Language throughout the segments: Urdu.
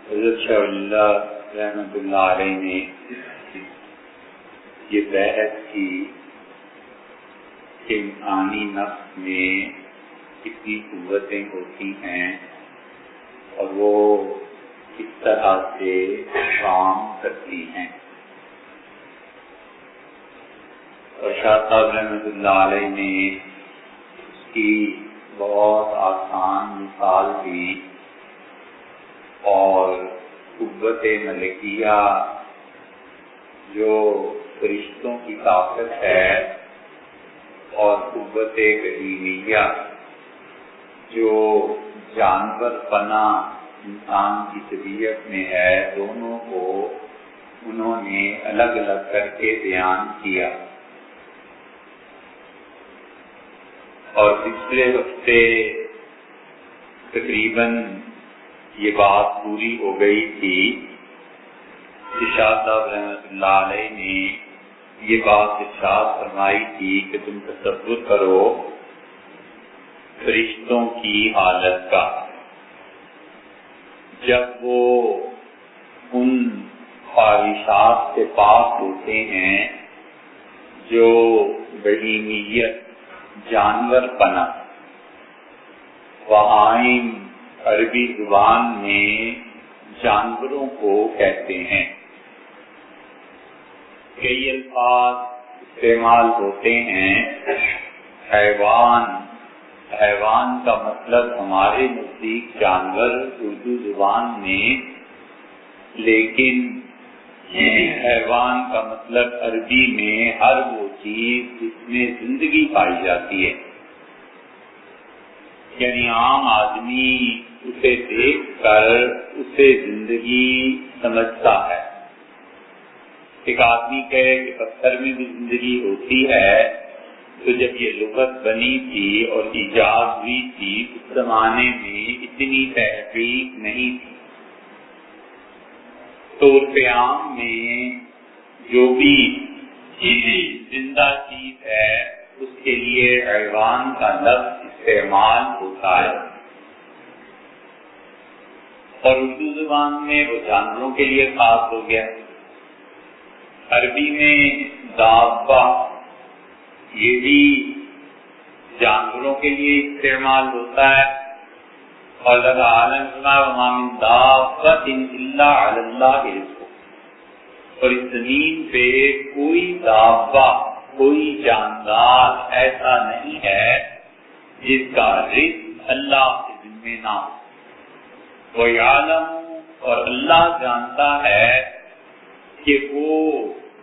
حضرت شاہ اللہ رحمۃ اللہ علیہ نے یہ بحث کی کہ انسانی نفس میں کتنی قوتیں ہوتی ہیں اور وہ کس طرح سے کام کرتی ہیں، اور شاہ صاحب رحمۃ اللہ علیہ نے اس کی بہت آسان مثال دی اور قوت ملکیہ جو فرشتوں کی طاقت ہے اور قوت بہیمیہ جو جانور پنا انسان کی طبیعت میں ہے، دونوں کو انہوں نے الگ الگ کر کے بیان کیا. اور پچھلے ہفتے تقریباً یہ بات پوری ہو گئی تھی کہ شاہ صاحب رحمۃ اللہ علیہ نے یہ بات ارشاد فرمائی تھی کہ تم تصور کرو فرشتوں کی حالت کا جب وہ ان خواہشات سے پاک ہوتے ہیں جو بہیمیت، جانور پنا، بہائم عربی زبان میں جانوروں کو کہتے ہیں. کئی الفاظ استعمال ہوتے ہیں. حیوان کا مطلب ہمارے نزدیک جانور اردو زبان میں، لیکن حیوان کا مطلب عربی میں ہر وہ چیز جس میں زندگی پائی جاتی ہے. یعنی عام آدمی اسے دیکھ کر اسے زندگی سمجھتا ہے. ایک آدمی کہے کہ پتھر میں بھی زندگی ہوتی ہے، تو جب یہ لغت بنی تھی اور ایجاد ہوئی تھی اس زمانے میں اتنی تحقیق نہیں تھی. تو عرف عام میں جو بھی زندہ چیز ہے اس کے لیے حیوان کا لفظ استعمال ہوتا ہے، اور اردو زبان میں وہ جانوروں کے لیے خاص ہو گیا. عربی میں دابہ یہ بھی جانوروں کے لیے استعمال ہوتا ہے. اور اللہ تعالیٰ نے فرمایا وَمَا مِن دَابَّةٍ إِلَّا عَلَى اللَّهِ رِزْقُهَا، اور اس زمین پہ کوئی دابہ، کوئی جاندار ایسا نہیں ہے جس کا رزق اللہ کے ذمہ نہ ہو. وَيَعْلَمُ، اور اللہ جانتا ہے کہ وہ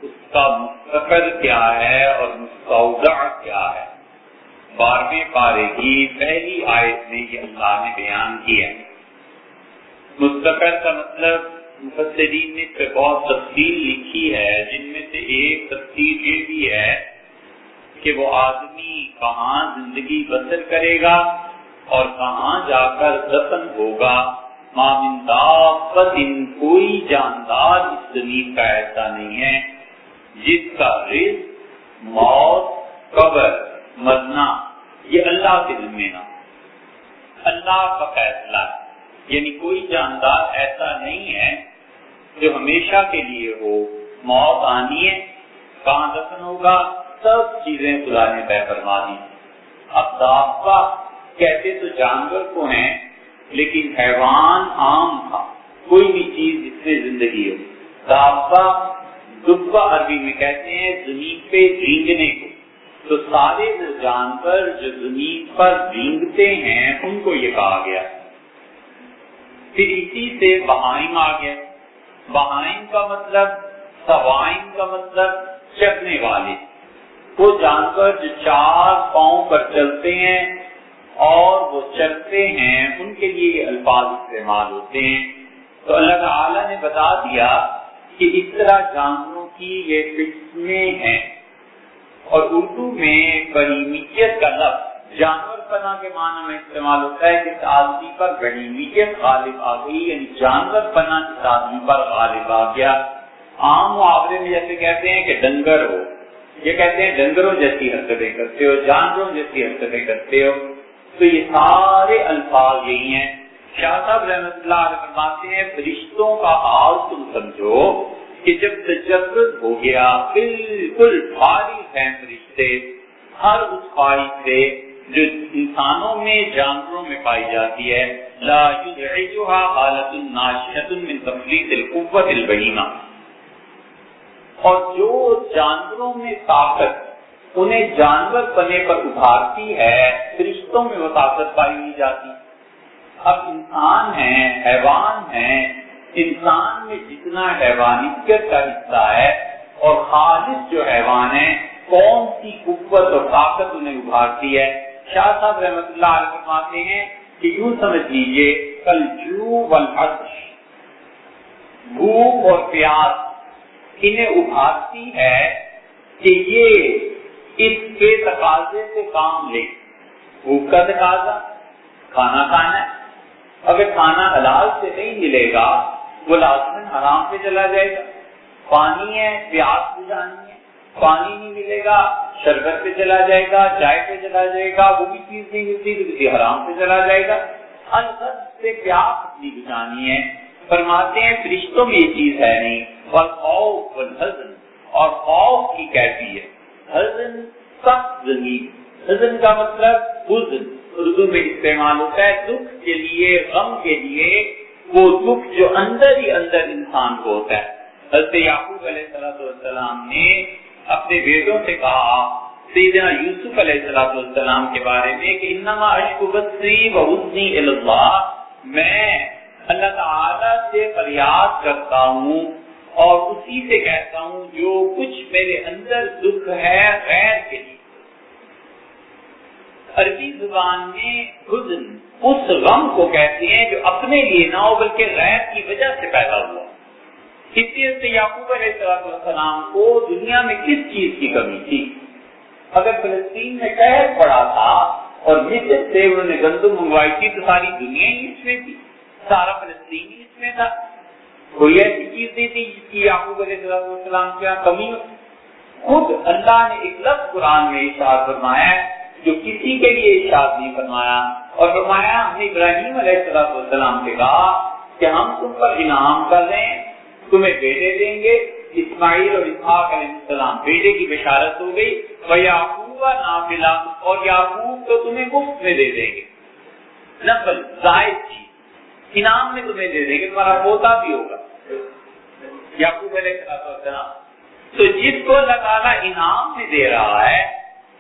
اس کا مستقر کیا ہے اور مستودع کیا ہے. 12ویں پارے کی پہلی آیت میں یہ اللہ نے بیان کیا. مستقر کا مطلب مفسرین نے اس پہ بہت تفصیل لکھی ہے، جن میں سے ایک تفصیل یہ بھی ہے کہ وہ آدمی کہاں زندگی بسر کرے گا اور کہاں جا کر دفن ہوگا. ما من دابۃ، کوئی جاندار اس زمین کا ایسا نہیں ہے جس کا رزق، موت، قبر، مرنا یہ اللہ کے ذمہ نہ، اللہ کا فیصلہ ہے. یعنی کوئی جاندار ایسا نہیں ہے جو ہمیشہ کے لیے ہو. موت آنی ہے، کہاں دفن ہوگا، سب چیزیں خدا نے طے فرما دی. اب دابہ کہتے تو جانور کو ہیں، لیکن حیوان عام تھا، کوئی بھی چیز جس میں زندگی ہو. دابہ دبہ عربی میں کہتے ہیں زمین پہ رینگنے کو. تو سارے وہ جانور جو زمین پر رینگتے ہیں ان کو یہ کہا گیا. پھر اسی سے بہائم آ گیا. بہائم کا مطلب، سوائم کا مطلب چلنے والے، وہ جانور جو 4 پاؤں پر چلتے ہیں اور وہ چلتے ہیں، ان کے لیے یہ الفاظ استعمال ہوتے ہیں. تو اللہ تعالیٰ نے بتا دیا کہ اس طرح جانوروں کی یہ قسمیں ہیں. اور اردو میں بہیمیت کا لفظ جانور پنا کے معنی میں استعمال ہوتا ہے کہ اس آدمی پر بہیمیت غالب آ گئی، یعنی جانور پنا اس آدمی پر غالب آ گیا. عام محاورے میں جیسے کہتے ہیں کہ ڈنگر ہو، یہ کہتے ہیں ڈنگروں جیسی حرکتیں کرتے ہو، جانوروں جیسی حرکتیں کرتے ہو. تو یہ سارے الفاظ یہی ہیں شاہ صاحب رحمۃ اللہ علیہ فرماتے ہیں فرشتوں کا حال تم سمجھو کہ جب تجرد ہو گیا بالکل فارغ ہیں فرشتے ہر اس خواہش سے جو انسانوں میں جانوروں میں پائی جاتی ہے، لا یزعجها حالۃ ناشئۃ من تفلیت القوۃ البہیمہ، اور جو جانوروں میں طاقت انہیں جانور بنے پر ابھارتی ہے فرشتوں میں وہ طاقت پائی نہیں جاتی۔ اب انسان ہیں، حیوان ہیں، انسان میں جتنا حیوانیت کا حصہ ہے اور خالص جو حیوان ہے کون سی قوت اور طاقت انہیں ابھارتی ہے؟ شاہ صاحب رحمۃ اللہ علیہ فرماتے ہیں کہ یوں سمجھ لیجئے الجوع والعطش، بھوک اور پیاس انہیں ابھارتی ہے کہ یہ اس کے تقاضے سے کام لے۔ بھوک کا تقاضا کھانا کھانا ہے، اگر کھانا حلال سے نہیں ملے گا وہ لازماً حرام پہ چلا جائے گا۔ پانی ہے، پیاس بجھانی ہے، پانی نہیں ملے گا شربت پہ چلا جائے گا، چائے پہ چلا جائے گا، وہ بھی چیز نہیں ملتی تو کسی حرام پہ چلا جائے گا۔ الغرض سے پیاس اپنی بجھانی ہے۔ فرماتے ہیں فرشتوں میں یہ چیز ہے نہیں۔ والخوف والحزن، اور خوف کی کیفیت، حزن سخت زمین، حزن کا مطلب حزن اردو میں استعمال ہوتا ہے دکھ کے لیے، غم کے لیے، وہ دکھ جو اندر ہی اندر انسان کو ہوتا ہے۔ حضرت یعقوب علیہ السلام نے اپنے بیٹوں سے کہا سیدنا یوسف علیہ السلام کے بارے میں کہ انما اشکو بثی وحزنی الی اللہ، میں اللہ تعالی سے فریاد کرتا ہوں اور اسی سے کہتا ہوں جو کچھ میرے اندر دکھ ہے غیر کے لیے۔ عربی زبان میں حزن اس غم کو کہتے ہیں جو اپنے لیے نہ ہو بلکہ غیر کی وجہ سے پیدا ہوا۔ اس لیے سے یعقوب علیہ السلام کو دنیا میں کس چیز کی کمی تھی؟ اگر فلسطین میں قحط پڑا تھا اور مصر سے انہوں نے گندم منگوائی تھی تو ساری دنیا ہی اس میں تھی، سارا فلسطین ہی اس میں تھا، کوئی ایسی چیز نہیں تھی جس کی یعقوب علیہ السلام کے یہاں کمی ہو۔ خود اللہ نے ایک لفظ قرآن میں ارشاد فرمایا ہے جو کسی کے لیے ارشاد نہیں فرمایا، اور فرمایا ہم نے ابراہیم علیہ السلام سے کہا کہ ہم تم پر انعام کر رہے ہیں، تمہیں بیٹے دیں گے۔ اسماعیل اور اسحاق علیہ السلام بیٹے کی بشارت ہو گئی، وَيَعْقُوبَ نَافِلًا، اور یعقوب تو تمہیں مفت میں دے دیں گے، نفل زائد چیز انعام میں تمہیں دے دیں گے، تمہارا پوتا بھی ہوگا یعقوب علیہ السلام۔ تو جس کو اللہ تعالیٰ انعام میں دے رہا ہے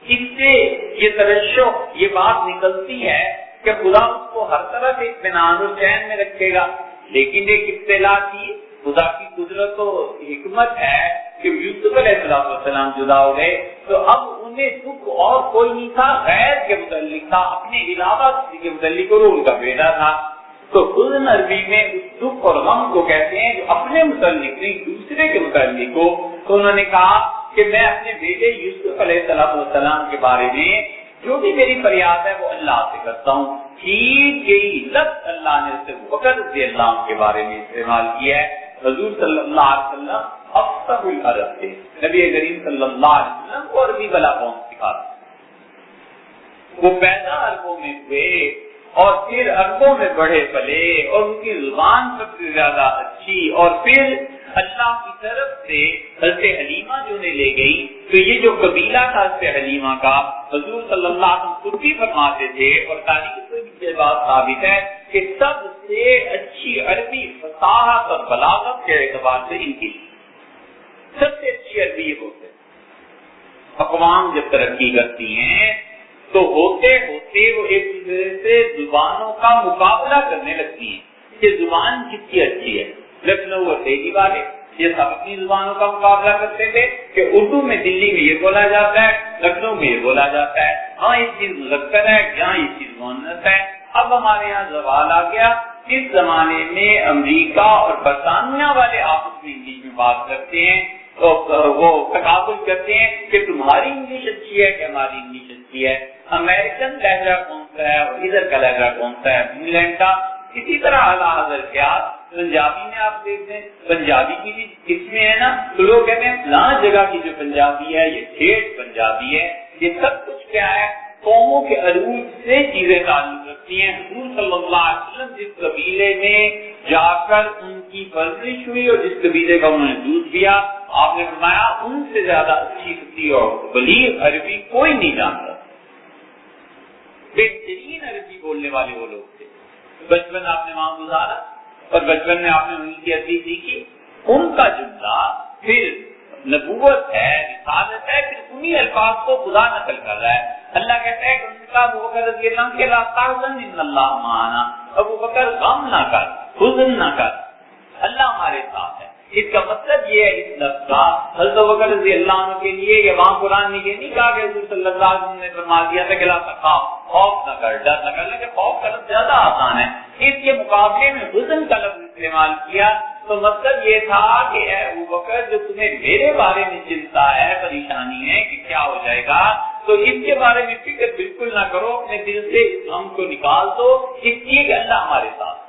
اس سے یہ ترشح، یہ بات نکلتی ہے کہ خدا اس کو ہر طرح سے اطمینان و چین میں رکھے گا، لیکن ایک ابتلا تھی۔ خدا کی قدرت و حکمت ہے کہ یوسف علیہ السلام جدا ہو گئے تو اب انہیں دکھ اور کوئی نہیں تھا، غیر کے متعلق تھا، اپنے علاوہ کسی کے متعلق، اور ان کا بیٹا تھا۔ تو حزن عربی میں اس دکھ اور غم کو کہتے ہیں جو اپنے متعلق نہیں دوسرے کے متعلق ہو۔ تو انہوں نے کہا کہ میں اپنے بیٹے یوسف علیہ السلام کے بارے میں جو بھی میری فریاد ہے وہ اللہ سے کرتا ہوں۔ ٹھیک یہی لفظ اللہ نے اسے بکر رضی اللہ عنہ کے بارے میں استعمال کیا ہے۔ حضور صلی اللہ علیہ وسلم افصح العرب تھے، نبی کریم صلی اللہ علیہ وسلم کو عربی بلا کون سکھاتا؟ وہ پیدا عربوں میں ہوئے اور پھر عربوں میں بڑھے پلے اور ان کی زبان سب سے زیادہ اچھی، اور پھر اللہ کی طرف سے حضرت حلیمہ جو نے لے گئی، تو یہ جو قبیلہ تھا حضرت حلیمہ کا، حضور صلی اللہ علیہ وسلم خود بھی فرماتے تھے اور تاریخ سے یہ بات ثابت ہے کہ سب سے اچھی عربی فصاحت اور بلاغت کے اعتبار سے ان کی سب سے اچھی عربی یہ ہوتے ہیں۔ اقوام جب ترقی کرتی ہیں تو ہوتے ہوتے وہ ایک دوسرے سے زبانوں کا مقابلہ کرنے لگتی ہیں کہ زبان کس کی اچھی ہے۔ لکھنؤ اور دہلی والے یہ سب اپنی زبانوں کا مقابلہ کرتے تھے کہ اردو میں دلی میں یہ بولا جاتا ہے، لکھنؤ میں یہ بولا جاتا ہے، ہاں یہ چیز مذکر ہے، یہاں یہ چیز مؤنث ہے۔ اب ہمارے یہاں زوال آ گیا، اس زمانے میں امریکہ اور برطانیہ والے آپس میں انگلش میں بات کرتے ہیں تو وہ تقابل کرتے ہیں کہ تمہاری انگلش اچھی ہے کہ ہماری انگلش اچھی ہے، امریکن لہجہ کون سا ہے اور ادھر کا لہجہ کون سا ہے، انگلینڈ کا۔ اسی طرح اعلیٰ حضرت پنجابی میں آپ دیکھ لیں، پنجابی کی بھی قسمیں ہیں نا، تو لوگ کہتے ہیں فلاں جگہ کی جو پنجابی ہے یہ ٹھیٹھ پنجابی ہے۔ یہ سب کچھ کیا ہے؟ قوموں کے عروج سے چیزیں تعلق رکھتی ہیں. حضور صلی اللہ علیہ وسلم جس قبیلے میں جا کر ان کی پرورش ہوئی اور جس قبیلے کا انہوں نے دودھ پیا، آپ نے فرمایا ان سے زیادہ اچھی فصیح اور بلیغ عربی کوئی نہیں جانتا. بہترین عربی بولنے والے وہ لوگ تھے. بچپن آپ نے وہاں گزارا اور بچپن میں آپ نے ان کی عربی سیکھی. ان کا جملہ پھر نبوت ہے، رسالت ہے، پھر انہی الفاظ کو خدا نقل کر رہا ہے. اللہ کہتا ہے کہ ان کا ابو بکر رضی اللہ عنہ کے لا تحزن ان اللہ معنا، ابو بکر غم نہ کر، حزن نہ کر، اللہ ہمارے ساتھ ہے. اس کا مطلب یہ ہے اس لفظ کا حضرت ابو بکر رضی اللہ عنہ کے لیے یہ وہاں قرآن نے یہ نہیں کہا کہ حضور صلی اللہ علیہ وسلم نے فرما دیا تھا کہ لا تخاف، خوف نہ کر، ڈر نہ کر، لیکن خوف کا لفظ زیادہ آسان ہے. اس کے مقابلے میں حزن کا لفظ استعمال کیا تو مطلب یہ تھا کہ اے ابو بکر جو تمہیں میرے بارے میں چنتا ہے، پریشانی ہے کہ کیا ہو جائے گا، تو اس کے بارے میں فکر بالکل نہ کرو، اپنے دل سے اس غم کو نکال دو، اس لیے کہ اللہ ہمارے ساتھ.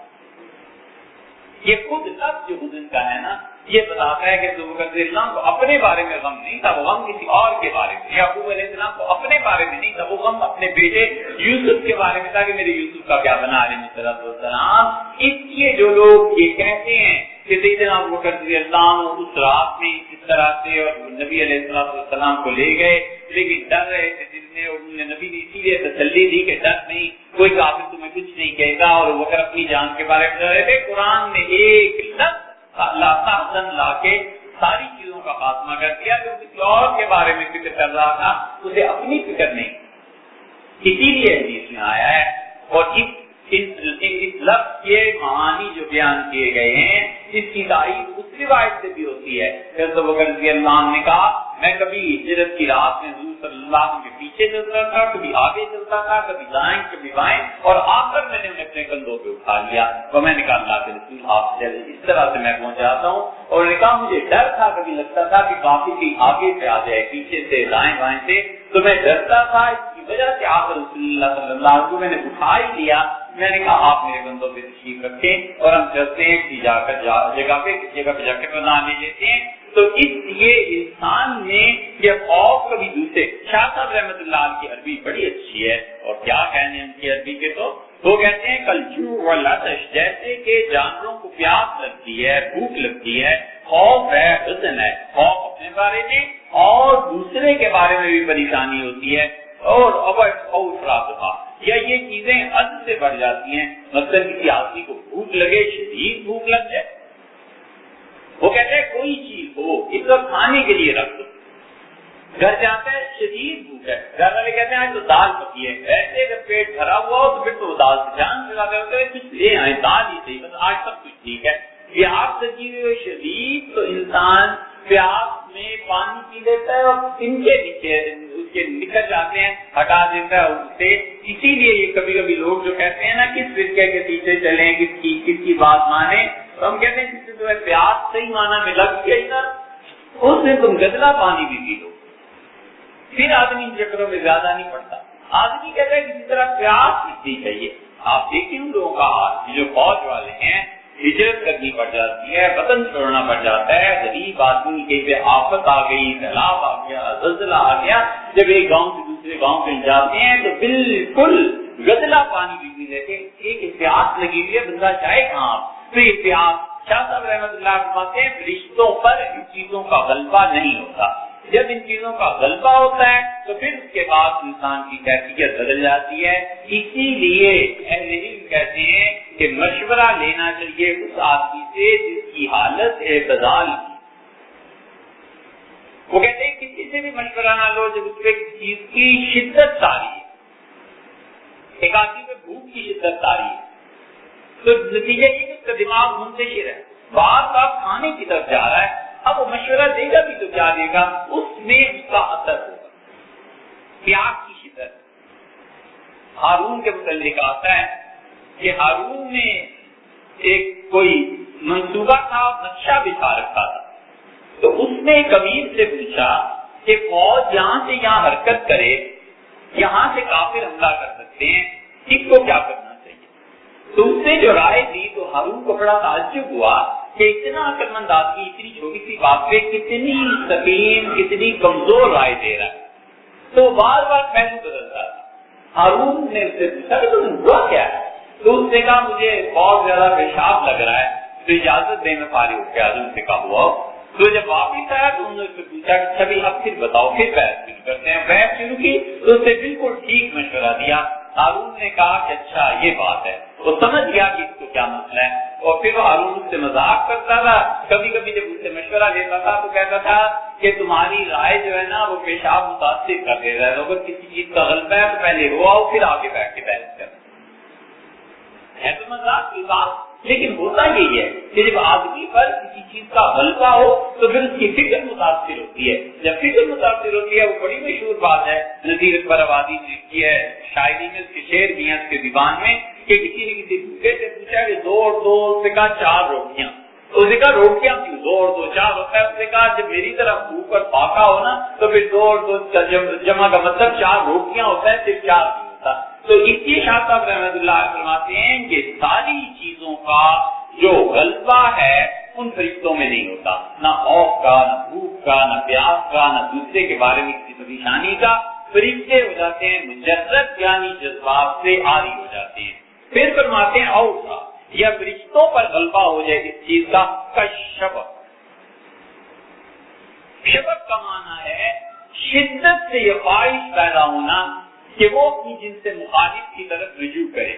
یہ خود لفظ جو حزن کا ہے نا، یہ بتاتا ہے کہ ابو بکر رضی اللہ عنہ کو اپنے بارے میں غم نہیں تھا، وہ غم کسی اور کے بارے میں. یعقوب علیہ السلام کو اپنے بارے میں نہیں تھا، وہ غم اپنے بیٹے یوسف کے بارے میں تھا کہ میرے یوسف کا کیا بنا علیہ السلام. اس لیے جو لوگ یہ کہتے ہیں کہ سیدنا ابو بکر رضی اللہ عنہ اس رات میں اس طرح سے اور نبی علیہ السلام کو لے گئے، لیکن ڈر رہے تھے دل میں، اور انہوں نے نبی نے اسی لیے تسلی دی کہ ڈر نہیں، کوئی کافر تمہیں کچھ نہیں کہے گا، اور ابو بکر اپنی جان کے بارے میں ڈر رہے تھے. قرآن نے ایک لفظ لا تحزن لا کے ساری چیزوں کا خاتمہ کر دیا. جو کسی اور کے بارے میں فکر کر رہا تھا اسے اپنی فکر نہیں، اسی لیے حدیث میں آیا ہے. اور اس لفظ کے معانی جو بیان کیے گئے ہیں اس کی تائید اس روایت سے بھی ہوتی ہے. حضرت ابو بکر رضی اللہ عنہ نے کہا میں کبھی ہجرت کی رات میں حضور صلی اللہ علیہ وسلم کے پیچھے چلتا تھا، کبھی آگے چلتا تھا، کبھی دائیں کبھی بائیں، اور آخر میں نے انہیں اپنے کندھوں پہ اٹھا لیا تو میں نے کہا اللہ کے رسول آپ چلے، اس طرح سے میں پہنچ جاتا ہوں. اور انہوں نے کہا مجھے ڈر تھا، کبھی لگتا تھا کہ کافی کہیں آگے سے آ جائے، پیچھے سے دائیں بائیں سے، تو میں ڈرتا تھا. اس کی وجہ سے آخر رسول اللہ صلی اللہ علیہ وسلم کو میں نے اٹھا ہی لیا. میں نے کہا آپ میرے بندوں پہ تشریف رکھیں اور ہم چلتے ہیں کسی جگہ پہ جا کے بنا لے لیتے ہیں. تو اس لیے انسان میں یہ خوف کبھی دوسرے. شاہ صاحب رحمۃ اللہ علیہ کی عربی بڑی اچھی ہے، اور کیا کہنے ان کی عربی کے، تو وہ کہتے ہیں کل جو والعطش، جیسے کہ جانوروں کو پیاس لگتی ہے، بھوک لگتی ہے، خوف ہے، حزن ہے، خوف اپنے بارے میں اور دوسرے کے بارے میں بھی پریشانی ہوتی ہے، اور یا یہ چیزیں حد سے بڑھ جاتی ہیں. مثلا کسی آدمی کو بھوک لگے، شدید بھوک لگ جائے، وہ کہتے ہیں کوئی چیز ہو اس وقت کھانے کے لیے رکھ دو. گھر جاتا ہے شدید بھوک ہے، گھر والے کہتے ہیں آج تو دال پکی ہے، ایسے اگر پیٹ بھرا ہوا ہو تو پھر تو دال سے جان چلاتے ہوتے کچھ لے آئے، دال ہی صحیح، بس آج سب کچھ ٹھیک ہے. پیاس لگی ہوئی شدید تو انسان پیاس میں پانی پی لیتا ہے اور ان کے نیچے اس کے نکل جاتے ہیں، ہٹا دیتا ہے اس سے. اسی لیے یہ کبھی کبھی لوگ جو کہتے ہیں نا کس فرقے کے پیچھے چلیں، کس کی بات مانیں، تو ہم کہتے ہیں جس سے تمہیں پیاس صحیح معنی میں لگ گئی نا اس میں تم گدلا پانی بھی پی لو، پھر آدمی ان چکروں میں زیادہ نہیں پڑتا. آدمی کہتا ہے کسی طرح پیاس لگنی چاہیے. آپ دیکھیں ان لوگوں کا حال، جو فوج والے ہیں ہجرت کرنی پڑ جاتی ہے، وطن چھوڑنا پڑ جاتا ہے، غریب آدمی کے پہ آفت آ گئی، سیلاب آ گیا، زلزلہ آ گیا، جب ایک گاؤں سے دوسرے گاؤں پہ جاتے ہیں تو بالکل گدلا پانی بھی پی لیتے ہیں. ایک پیاس لگی ہوئی ہے، بندہ جائے کہاں؟ تو یہ پیاس شاہ صاحب رحمۃ اللہ فرماتے ہیں رشتوں پر ان چیزوں کا غلبہ نہیں ہوتا. جب ان چیزوں کا غلبہ ہوتا ہے تو پھر اس کے بعد انسان کی کیفیت بدل جاتی ہے. اسی لیے اہل علم کہتے ہیں کہ مشورہ لینا چاہیے اس آدمی سے جس کی حالت اعتدال کی. وہ کہتے ہیں کسی سے بھی مشورہ نہ لو جب اس پہ کسی چیز کی شدت تاری ہے. ایک آدمی پہ بھوک کی شدت تاری ہے تو نتیجہ یہ کہ اس کا دماغ منتشر ہے، بار بار کھانے کی طرف جا رہا ہے. اب وہ مشورہ دے گا بھی تو کیا دے گا، اس میں اس کا اثر ہوگا. پیاس کی شدت. ہارون کے متعلق آتا ہے کہ ہارون نے ایک کوئی منصوبہ تھا، نقشہ بچھا رکھا تھا، تو اس نے ایک امیر سے پوچھا کہ فوج یہاں سے یہاں حرکت کرے، یہاں سے کافر حملہ کر سکتے ہیں، اس کو کیا کرنا چاہیے. تو اس نے جو رائے دی تو ہارون کو بڑا تعجب ہوا کہ اتنا عقل مند آدمی اتنی چھوٹی سی بات پہ کتنی سقیم، کتنی کمزور رائے دے رہا ہے. تو بار بار پہلو بدلتا تھا. ہارون نے اسے پوچھا کہ تمہیں ہوا کیا ہے؟ تو اس نے کہا مجھے بہت زیادہ پیشاب لگ رہا ہے، تو اجازت دے میں فارغ ہو گیا۔ حضور سے کہا ہوا۔ تو جب واپس آیا تو انہوں نے اس سے پوچھا کہ چھبی اب پھر بتاؤ، پھر بحث شروع کرتے ہیں۔ بحث شروع کی تو اسے بالکل ٹھیک مشورہ دیا۔ ہارون نے کہا کہ اچھا یہ بات ہے، وہ سمجھ گیا کہ اس کو کیا مسئلہ ہے، اور پھر وہ ہارون اس سے مذاق کرتا تھا۔ کبھی کبھی جب اس سے مشورہ لیتا تھا تو کہتا تھا کہ تمہاری رائے جو ہے نا وہ پیشاب متاثر کر دے رہا ہے، اگر کسی چیز کا غلبہ ہے تو پہلے ہو آؤ پھر آگے بیٹھ کے بحث کر۔ ہے تو مذاق کی بات، لیکن ہوتا یہی ہے کہ جب آدمی پر کسی چیز کا غلبہ ہو تو پھر اس کی فکر متاثر ہوتی ہے۔ جب فکر متاثر ہوتی ہے، وہ بڑی مشہور بات ہے، نذیر اکبر آبادی نے کی ہے شاعری میں، اس کے شعر بھی ہیں اس کے دیوان میں، کہ کسی نے کسی بھوکے سے پوچھا کہ دو اور دو، اس نے کہا 4 روٹیاں۔ اس نے کہا روٹیاں کیوں؟ 2 اور 2 4 ہوتا ہے۔ اس نے کہا جب میری طرف بھوک اور پاکا ہو نا تو پھر 2 اور 2 جمع کا مطلب 4 روٹیاں ہوتا ہے، صرف 4 نہیں ہوتا۔ تو اس لیے شاہ صاحب رحمۃ اللہ علیہ فرماتے ہیں کہ ساری چیزوں کا جو غلبہ ہے ان فرشتوں میں نہیں ہوتا، نہ خوف کا، نہ بھوک کا، نہ پیاس کا، نہ دوسرے کے بارے میں کسی پریشانی کا۔ فرشتے ہو جاتے ہیں مجرد یعنی جذبات سے عاری ہو جاتے ہیں۔ پھر فرماتے ہیں اور کا یا فرشتوں پر غلبہ ہو جائے اس چیز کا شبق۔ شبق کا معنی ہے شدت سے یہ خواہش پیدا ہونا کہ وہ اپنی جن سے مخالف کی طرف رجوع کرے۔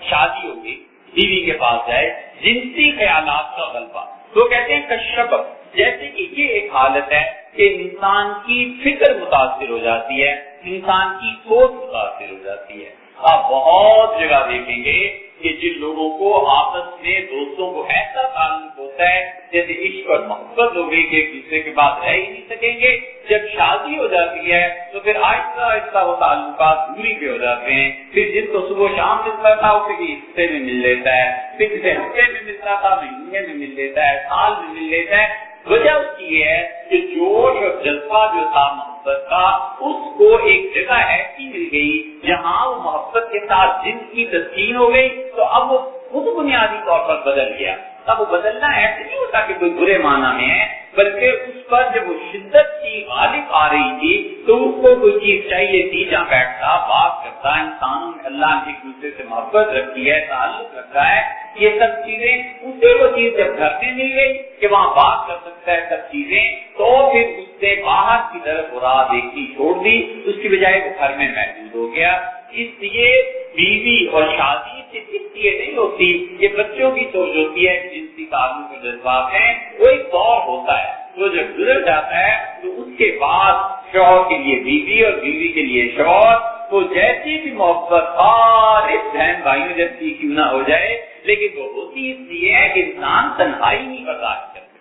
شادی ہوگی، بیوی کے پاس جائے، جنسی خیالات کا غلبہ، تو کہتے ہیں کشبق۔ جیسے کہ یہ ایک حالت ہے کہ انسان کی فکر متاثر ہو جاتی ہے، انسان کی سوچ متاثر ہو جاتی ہے۔ آپ بہت جگہ دیکھیں گے کہ جن لوگوں کو آپس میں دوستوں کو ایسا تعلق ہوتا ہے جیسے عشق اور محبت ہو گئی کہ ایک دوسرے کے بعد رہ ہی نہیں سکیں گے، جب شادی ہو جاتی ہے تو پھر آہستہ آہستہ وہ تعلقات دوری پہ ہو جاتے ہیں۔ پھر جن کو صبح شام ملتا تھا اسے بھی ہفتے میں مل لیتا ہے، پھر جسے ہفتے میں ملتا تھا مہینے میں مل لیتا ہے، سال میں مل لیتا ہے۔ وجہ اس کی ہے کہ جوش اور جذبہ جو تھا محبت کا، اس کو ایک جگہ ایسی مل گئی جہاں وہ محبت کے ساتھ جن کی تسکین ہو گئی، تو اب وہ خود بنیادی طور پر بدل گیا۔ اب وہ بدلنا ایسے نہیں ہوتا کہ کوئی برے معنی میں ہے، بلکہ اس پر جب وہ شدت کی غالب آ رہی تھی تو اس کو کوئی چیز چاہیے تھی جہاں بیٹھتا بات کرتا۔ انسانوں میں اللہ نے ایک دوسرے سے محبت رکھی ہے، تعلق رکھا ہے، یہ سب چیزیں اسے وہ چیز جب گھر میں مل گئی کہ وہاں بات کر سکتا ہے سب چیزیں، تو پھر اس نے باہر کی طرف راہ دیکھنی چھوڑ دی، اس کی بجائے وہ گھر میں محدود ہو گیا۔ اس لیے بیوی اور شادی صرف اس لیے نہیں ہوتی، یہ بچوں کی سوچ ہوتی ہے کہ جنسی تعلق کے جذبات ہیں، وہ ایک دور ہوتا ہے، وہ جب گزر جاتا ہے تو اس کے بعد شوہر کے لیے بیوی اور بیوی کے لیے شوہر، تو جیسی بھی محبت خالص بہن بھائیوں جیسی کیوں نہ ہو جائے، لیکن وہ ہوتی اس لیے ہے کہ انسان تنہائی نہیں برداشت کرتا۔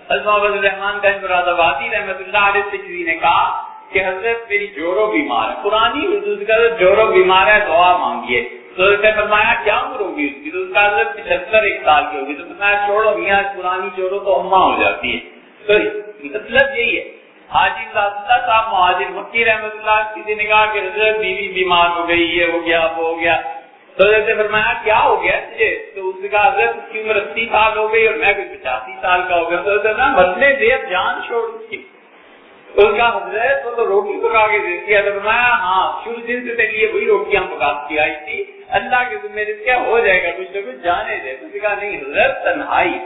حضرت عبد الرحمان گنج مراد آبادی رحمۃ اللہ علیہ سے کسی نے کہا کہ حضرت میری جوڑوں بیمار ہے، پرانی حضور کا جوڑوں بیمار ہے، دعا مانگیے۔ تو اس نے فرمایا کیا عمر ہوگی اس کی؟ تو اس کا حضرت 75 سال کی ہوگی۔ تو فرمایا چھوڑو میاں، پرانی جوڑوں تو اماں ہو جاتی ہے۔ تو مطلب یہی ہے۔ حاجی اللہ صاحب مہاجر مکی رحمۃ اللہ کسی نے کہا کہ حضرت بیوی بیمار ہو گئی، یہ ہو گیا وہ ہو گیا۔ تو حضرت نے فرمایا کیا ہو گیا تجھے؟ تو اس نے کہا حضرت اس کی عمر 80 سال ہو گئی اور میں بھی 85 سال کا ہو گیا۔ تو حضرت نے بدلے دے اب جان چھوڑ اس کی۔ اس کا حضرت وہ تو روٹی پکا کے دیتی ہے۔ تو فرمایا ہاں شروع دن سے تیرے لیے وہی روٹیاں پکاتی آئی تھی، اللہ کے ذمہ کیا ہو جائے گا، کچھ نہ کچھ جانے دے۔ تو کہا نہیں حضرت تنہائی،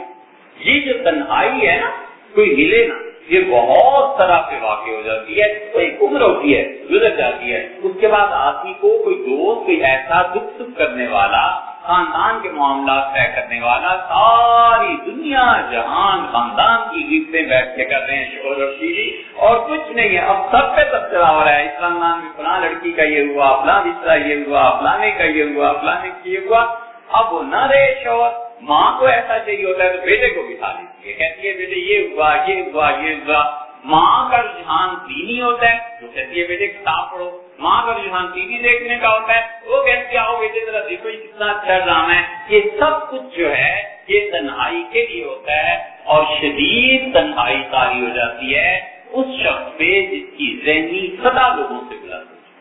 یہ جو تنہائی ہے نا کوئی ملے نا، یہ بہت طرح سے واقع ہو جاتی ہے، کوئی عمر ہوتی ہے گزر جاتی ہے، اس کے بعد آدمی کو کوئی دوست کوئی ایسا دکھ سکھ کرنے والا، خاندان کے معاملات طے کرنے والا، ساری دنیا جہان خاندان کی گفتیں بیٹھ کے کر رہے ہیں شوہر اور بیوی، اور کچھ نہیں ہے، اب سب پہ تبصرہ ہو رہا ہے، اس خاندان میں فلاں لڑکی کا یہ ہوا، فلاں رشتہ یہ ہوا، فلانے کا یہ ہوا، فلانے کا یہ ہوا۔ اب وہ نہ رہے شوہر، ماں کو ایسا چاہیے ہوتا ہے تو بیٹے کو بٹھا لیتی ہے، کہتی ہے بیٹے یہ ہوا یہ ہوا یہ ہوا۔ ماں کا رجحان دینی ہوتا ہے جو کہتی ہے بیٹے کتاب پڑھو، ماں کا رجحان ٹی وی دیکھنے کا ہوتا ہے، وہ کہتی ہے آؤ بیٹے ذرا دیکھو یہ کتنا اچھا ڈرامہ ہے۔ یہ سب کچھ جو ہے یہ تنہائی کے لیے ہوتا ہے، اور شدید تنہائی طاری ہو جاتی ہے اس شخص پہ جس کی ذہنی سطح لوگوں سے بلند ہوتی ہے،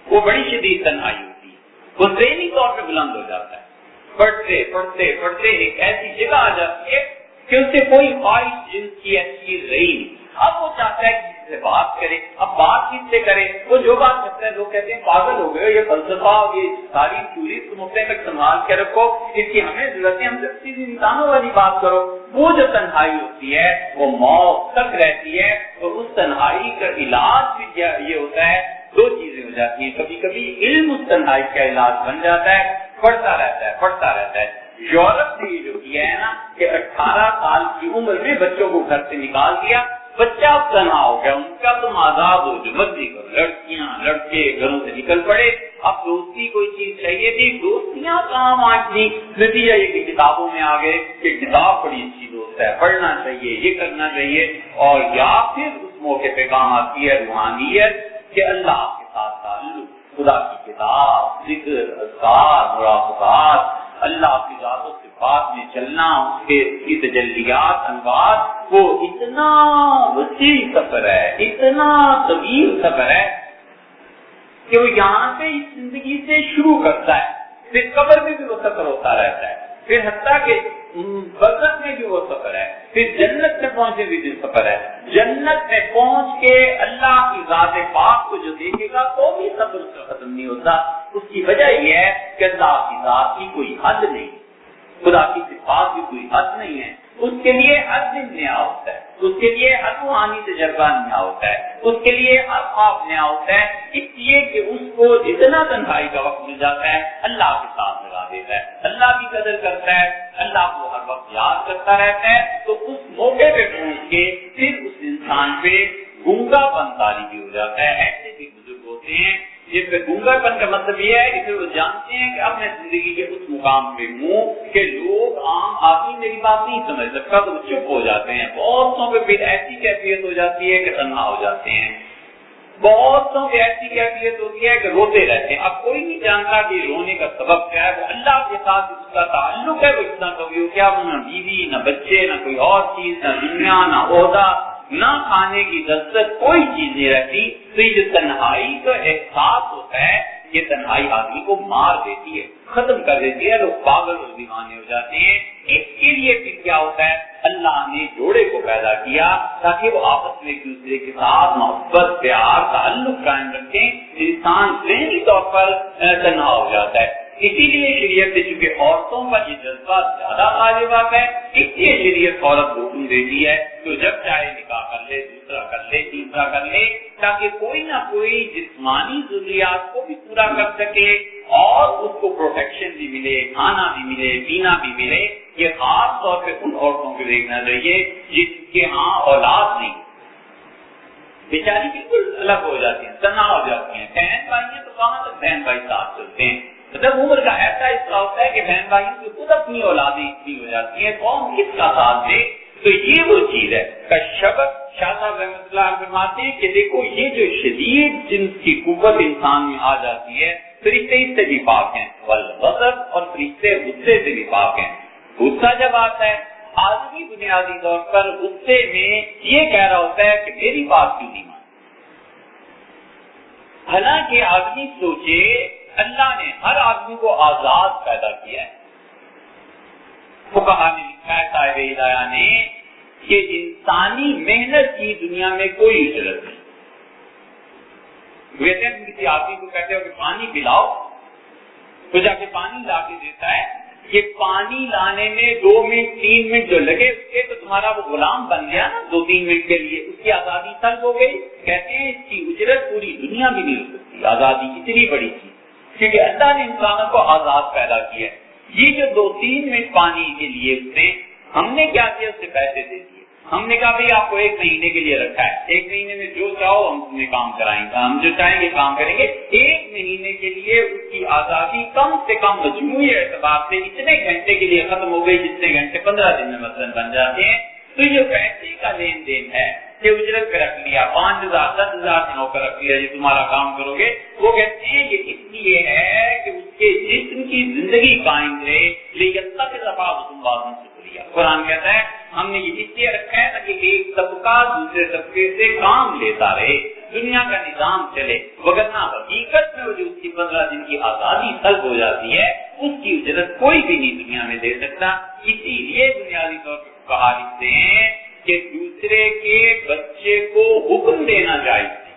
وہ بڑی شدید تنہائی ہوتی ہے، وہ ذہنی طور پہ بلند ہو جاتا ہے، پڑھتے پڑھتے پڑھتے ایک ایسی جگہ آ جاتی ہے کہ اس سے کوئی خواہش جنس کی ایسی چیز رہی نہیں۔ اب وہ چاہتا ہے کہ سے بات کرے. اب بات کس سے کرے؟ وہ جو بات کرتے ہیں لوگ کہتے ہیں پاگل ہو گئے, یہ فلسفہ یہ ساری چوری تم اپنے تک سنبھال کے رکھو, اس کی ہمیں ضرورت ہے, ہم سے سیدھی انسانوں والی بات کرو. وہ جو تنہائی ہوتی ہے وہ موت تک رہتی ہے, اور اس تنہائی کا علاج بھی یہ ہوتا ہے, دو چیزیں ہو جاتی ہیں. کبھی کبھی علم اس تنہائی کا علاج بن جاتا ہے, پڑھتا رہتا ہے. یورپ نے یہ جو کیا ہے نا کہ 18 سال کی عمر میں بچوں کو گھر سے نکال دیا, بچہ تنہا ہو گیا, ان کا تم آزاد ہو جو مرضی کرو, لڑکیاں لڑکے گھروں سے نکل پڑے. اب دوستی کوئی چیز چاہیے تھی, دوستیاں کام آتی, نتیجہ یہ کہ کتابوں میں آ گئے کہ کتاب بڑی اچھی دوست ہے, پڑھنا چاہیے, یہ کرنا چاہیے. اور یا پھر اس موقع پہ کام آتی ہے روحانیت کہ اللہ کے ساتھ تعلق, خدا کی کتاب, ذکر, اذکار, مراقبات, اللہ کی ذات و صفات میں چلنا, اس کی تجلیات, انوار, وہ اتنا وسیع سفر ہے, اتنا طویل سفر ہے کہ وہ یہاں سے اس زندگی سے شروع کرتا ہے, پھر قبر میں بھی وہ سفر ہوتا رہتا ہے, پھر حتیٰ کہ برزخ میں بھی وہ سفر ہے, پھر جنت میں پہنچے بھی سفر ہے. جنت میں پہنچ کے اللہ کی ذات پاک کو جو دیکھے گا تو بھی سفر اس کا ختم نہیں ہوتا. اس کی وجہ یہ ہے کہ اللہ کی ذات کی کوئی حد نہیں, خدا کی صفات کی کوئی حد نہیں ہے. اس کے لیے ہر دن نیا ہوتا ہے, اس کے لیے ہر روحانی تجربہ نیا ہوتا ہے, اس کے لیے ہر خواب نیا ہوتا ہے. اس لیے کہ اس کو جتنا تنہائی کا وقت مل جاتا ہے اللہ کے ساتھ لگا دیتا ہے, اللہ کی قدر کرتا ہے, اللہ کو ہر وقت یاد کرتا رہتا ہے. تو اس موقع پہ پہنچ کے پھر اس انسان پہ گونگا پن طاری بھی ہو جاتا ہے. ایسے بھی بزرگ ہوتے ہیں جس پہ گونگا پن کا مطلب یہ ہے کہ پھر وہ جانتے ہیں کہ اب میں زندگی کے اس مقام پہ ہوں کہ لوگ عام آدمی میری بات نہیں سمجھ سکتا, تو وہ چپ ہو جاتے ہیں. بہتوں پہ پھر ایسی کیفیت ہو جاتی ہے کہ تنہا ہو جاتے ہیں, بہتوں پہ ایسی کیفیت ہوتی ہے کہ روتے رہتے ہیں. اب کوئی نہیں جانتا کہ رونے کا سبب کیا ہے, وہ اللہ کے ساتھ اس کا تعلق ہے, وہ اتنا کبھی ہو کیا, نہ بیوی, نہ بچے, نہ کوئی اور چیز, نہ دنیا, نہ عہدہ, نہ کھانے کی لذت, کوئی چیز نہیں رہتی. تو یہ جو تنہائی کا احساس ہوتا ہے یہ تنہائی آدمی کو مار دیتی ہے, ختم کر دیتی ہے, لوگ پاگل اور دیوانے ہو جاتے ہیں. اس کے لیے پھر کیا ہوتا ہے, اللہ نے جوڑے کو پیدا کیا تاکہ وہ آپس میں ایک دوسرے کے ساتھ محبت, پیار, تعلق قائم رکھیں. انسان ذہنی طور پر تنہا ہو جاتا ہے. اسی لیے شریعت سے چونکہ عورتوں کا یہ جذبہ زیادہ واجبات ہے, اس لیے شریعت عورت کو حکم دیتی ہے تو جب چاہے نکاح کر لے, دوسرا کر لے, تیسرا کر لے, تاکہ کوئی نہ کوئی جسمانی ضروریات کو بھی پورا کر سکے اور اس کو پروٹیکشن بھی ملے, کھانا بھی ملے, پینا بھی ملے. یہ خاص طور پہ ان عورتوں کو دیکھنا چاہیے جن کے ہاں اولاد نہیں, بیچاری بالکل الگ ہو جاتی ہیں, تنہا ہو جاتی ہیں. بہن بھائی ہیں تو کہاں تک بہن بھائی ساتھ چلتے ہیں. مطلب عمر کا ایسا حصہ ہوتا ہے کہ بہن بھائیوں کی خود اپنی اولادیں اتنی ہو جاتی ہیں, قوم کس کا ساتھ دے. تو یہ وہ چیز ہے کا شبق. شاہ صاحب رحمۃ اللہ فرماتے ہیں کہ دیکھو یہ جو شدید جنس کی قوت انسان میں آ جاتی ہے, فرشتے اس سے بھی پاک ہیں, والغضب, اور فرشتے غصے سے بھی پاک ہیں. غصہ جب آتا ہے آدمی بنیادی طور پر غصے میں یہ کہہ رہا ہوتا ہے کہ میری بات کیوں نہیں مانی. حالانکہ آدمی سوچے اللہ نے ہر آدمی کو آزاد پیدا کیا ہے. فقہا نے لکھا ہے, صاحب ہدایہ نے, کہ انسانی محنت کی دنیا میں کوئی اجرت نہیں. ویسے کسی آدمی کو کہتے ہو کہ پانی پلاؤ, تو جا کے پانی لا کے دیتا ہے. یہ پانی لانے میں 2 منٹ 3 منٹ جو لگے اس کے, تو تمہارا وہ غلام بن گیا نا 2-3 منٹ کے لیے, اس کی آزادی طلب ہو گئی. کہتے ہیں اس کی اجرت پوری دنیا بھی نہیں ہو سکتی. آزادی اتنی بڑی چیز, کیونکہ اللہ نے انسانوں کو آزاد پیدا کیا ہے. یہ جو 2-3 منٹ پانی کے لیے اس نے, ہم نے کیا کیا, اس سے پیسے دے دیے. ہم نے کہا بھائی آپ کو 1 مہینے کے لیے رکھا ہے, 1 مہینے میں جو چاہو ہم تمہیں کام کرائیں گے, ہم جو چاہیں گے کام کریں گے. 1 مہینے کے لیے اس کی آزادی کم سے کم مجموعی اعتبار سے اتنے گھنٹے کے لیے ختم ہو گئی جتنے گھنٹے 15 دن میں مثلاً بن جاتے ہیں. تو یہ پیسے کا لین دین ہے کہ اجرت پہ رکھ لیا, 5,000 10,000 نوکر رکھ لیا جو تمہارا کام کرو گے. وہ کہتے ہیں یہ اس لیے ہے کہ اس کے جسم کی زندگی قائم رہے, لیکن تک دفعہ تم بات سے بولیا. قرآن کہتا ہے ہم نے یہ اس لیے رکھا ہے تاکہ ایک طبقہ دوسرے طبقے سے کام لیتا رہے, دنیا کا نظام چلے. وگرنہ حقیقت میں جو اس کی 15 دن کی آزادی طلب ہو جاتی ہے اس کی اجرت کوئی بھی نہیں دنیا میں دے سکتا. اسی لیے بنیادی طور پر کہا لکھتے ہیں کہ دوسرے کے بچے کو حکم دینا جائز نہیں.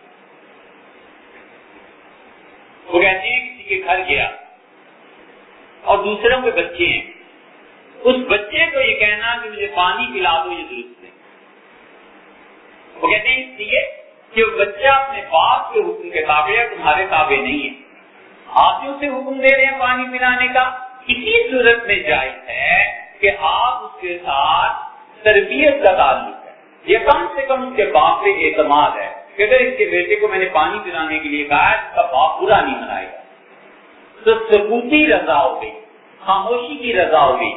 وہ کہتے ہیں کسی کے گھر گیا اور دوسروں کے بچے ہیں، اس بچے کو یہ کہنا کہ مجھے پانی پلا دو یہ درست نہیں. وہ کہتے ہیں اس لیے کہ وہ بچہ اپنے باپ کے حکم کے تابع ہے، تمہارے تابع نہیں ہے. آپ جو اسے حکم دے رہے ہیں پانی پلانے کا، اسی صورت میں جائز ہے کہ آپ اس کے ساتھ تربیت کا تعلق ہے. یہ کم سے کم اس کے باپ پہ اعتماد ہے کہ اگر اس کے بیٹے کو میں نے پانی پلانے کے لیے کہا ہے اس کا باپ برا نہیں منائے گا. تو سکوتی رضا ہو گئی، خاموشی کی رضا ہو گئی.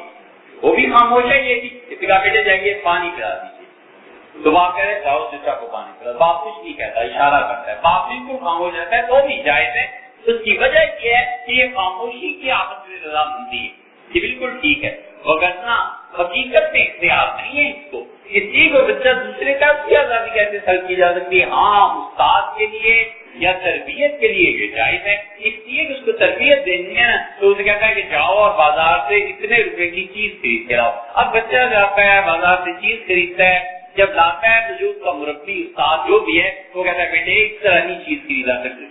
وہ بھی خاموش ہے، یہ کہا بیٹے جائیے پانی پلا دیجیے، تو باپ کہہ رہے جاؤ چچا کو پانی پلا. باپ کچھ نہیں کہتا، اشارہ کرتا ہے. باپ بالکل خاموش رہتا ہے تو بھی جائز ہے. اس کی وجہ یہ ہے کہ یہ خاموشی کی آپس میں رضا مندی ہے، یہ بالکل ٹھیک ہے. وگرنہ حقیقت میں اختیار نہیں ہے اس کو. اس لیے کوئی بچہ دوسرے کا اس کی آزادی کیسے سلب کی جا سکتی ہے؟ ہاں استاد کے لیے یا تربیت کے لیے یہ جائز ہے. اس لیے کہ اس کو تربیت دینی ہے نا، تو اسے کہتا ہے کہ جاؤ اور بازار سے اتنے روپے کی چیز خرید کے لاؤ. اب بچہ جاتا ہے بازار سے چیز خریدتا ہے، جب لاتا ہے تو جو اس کا مربی استاد جو بھی ہے وہ کہتا ہے بیٹے اس طرح کی چیز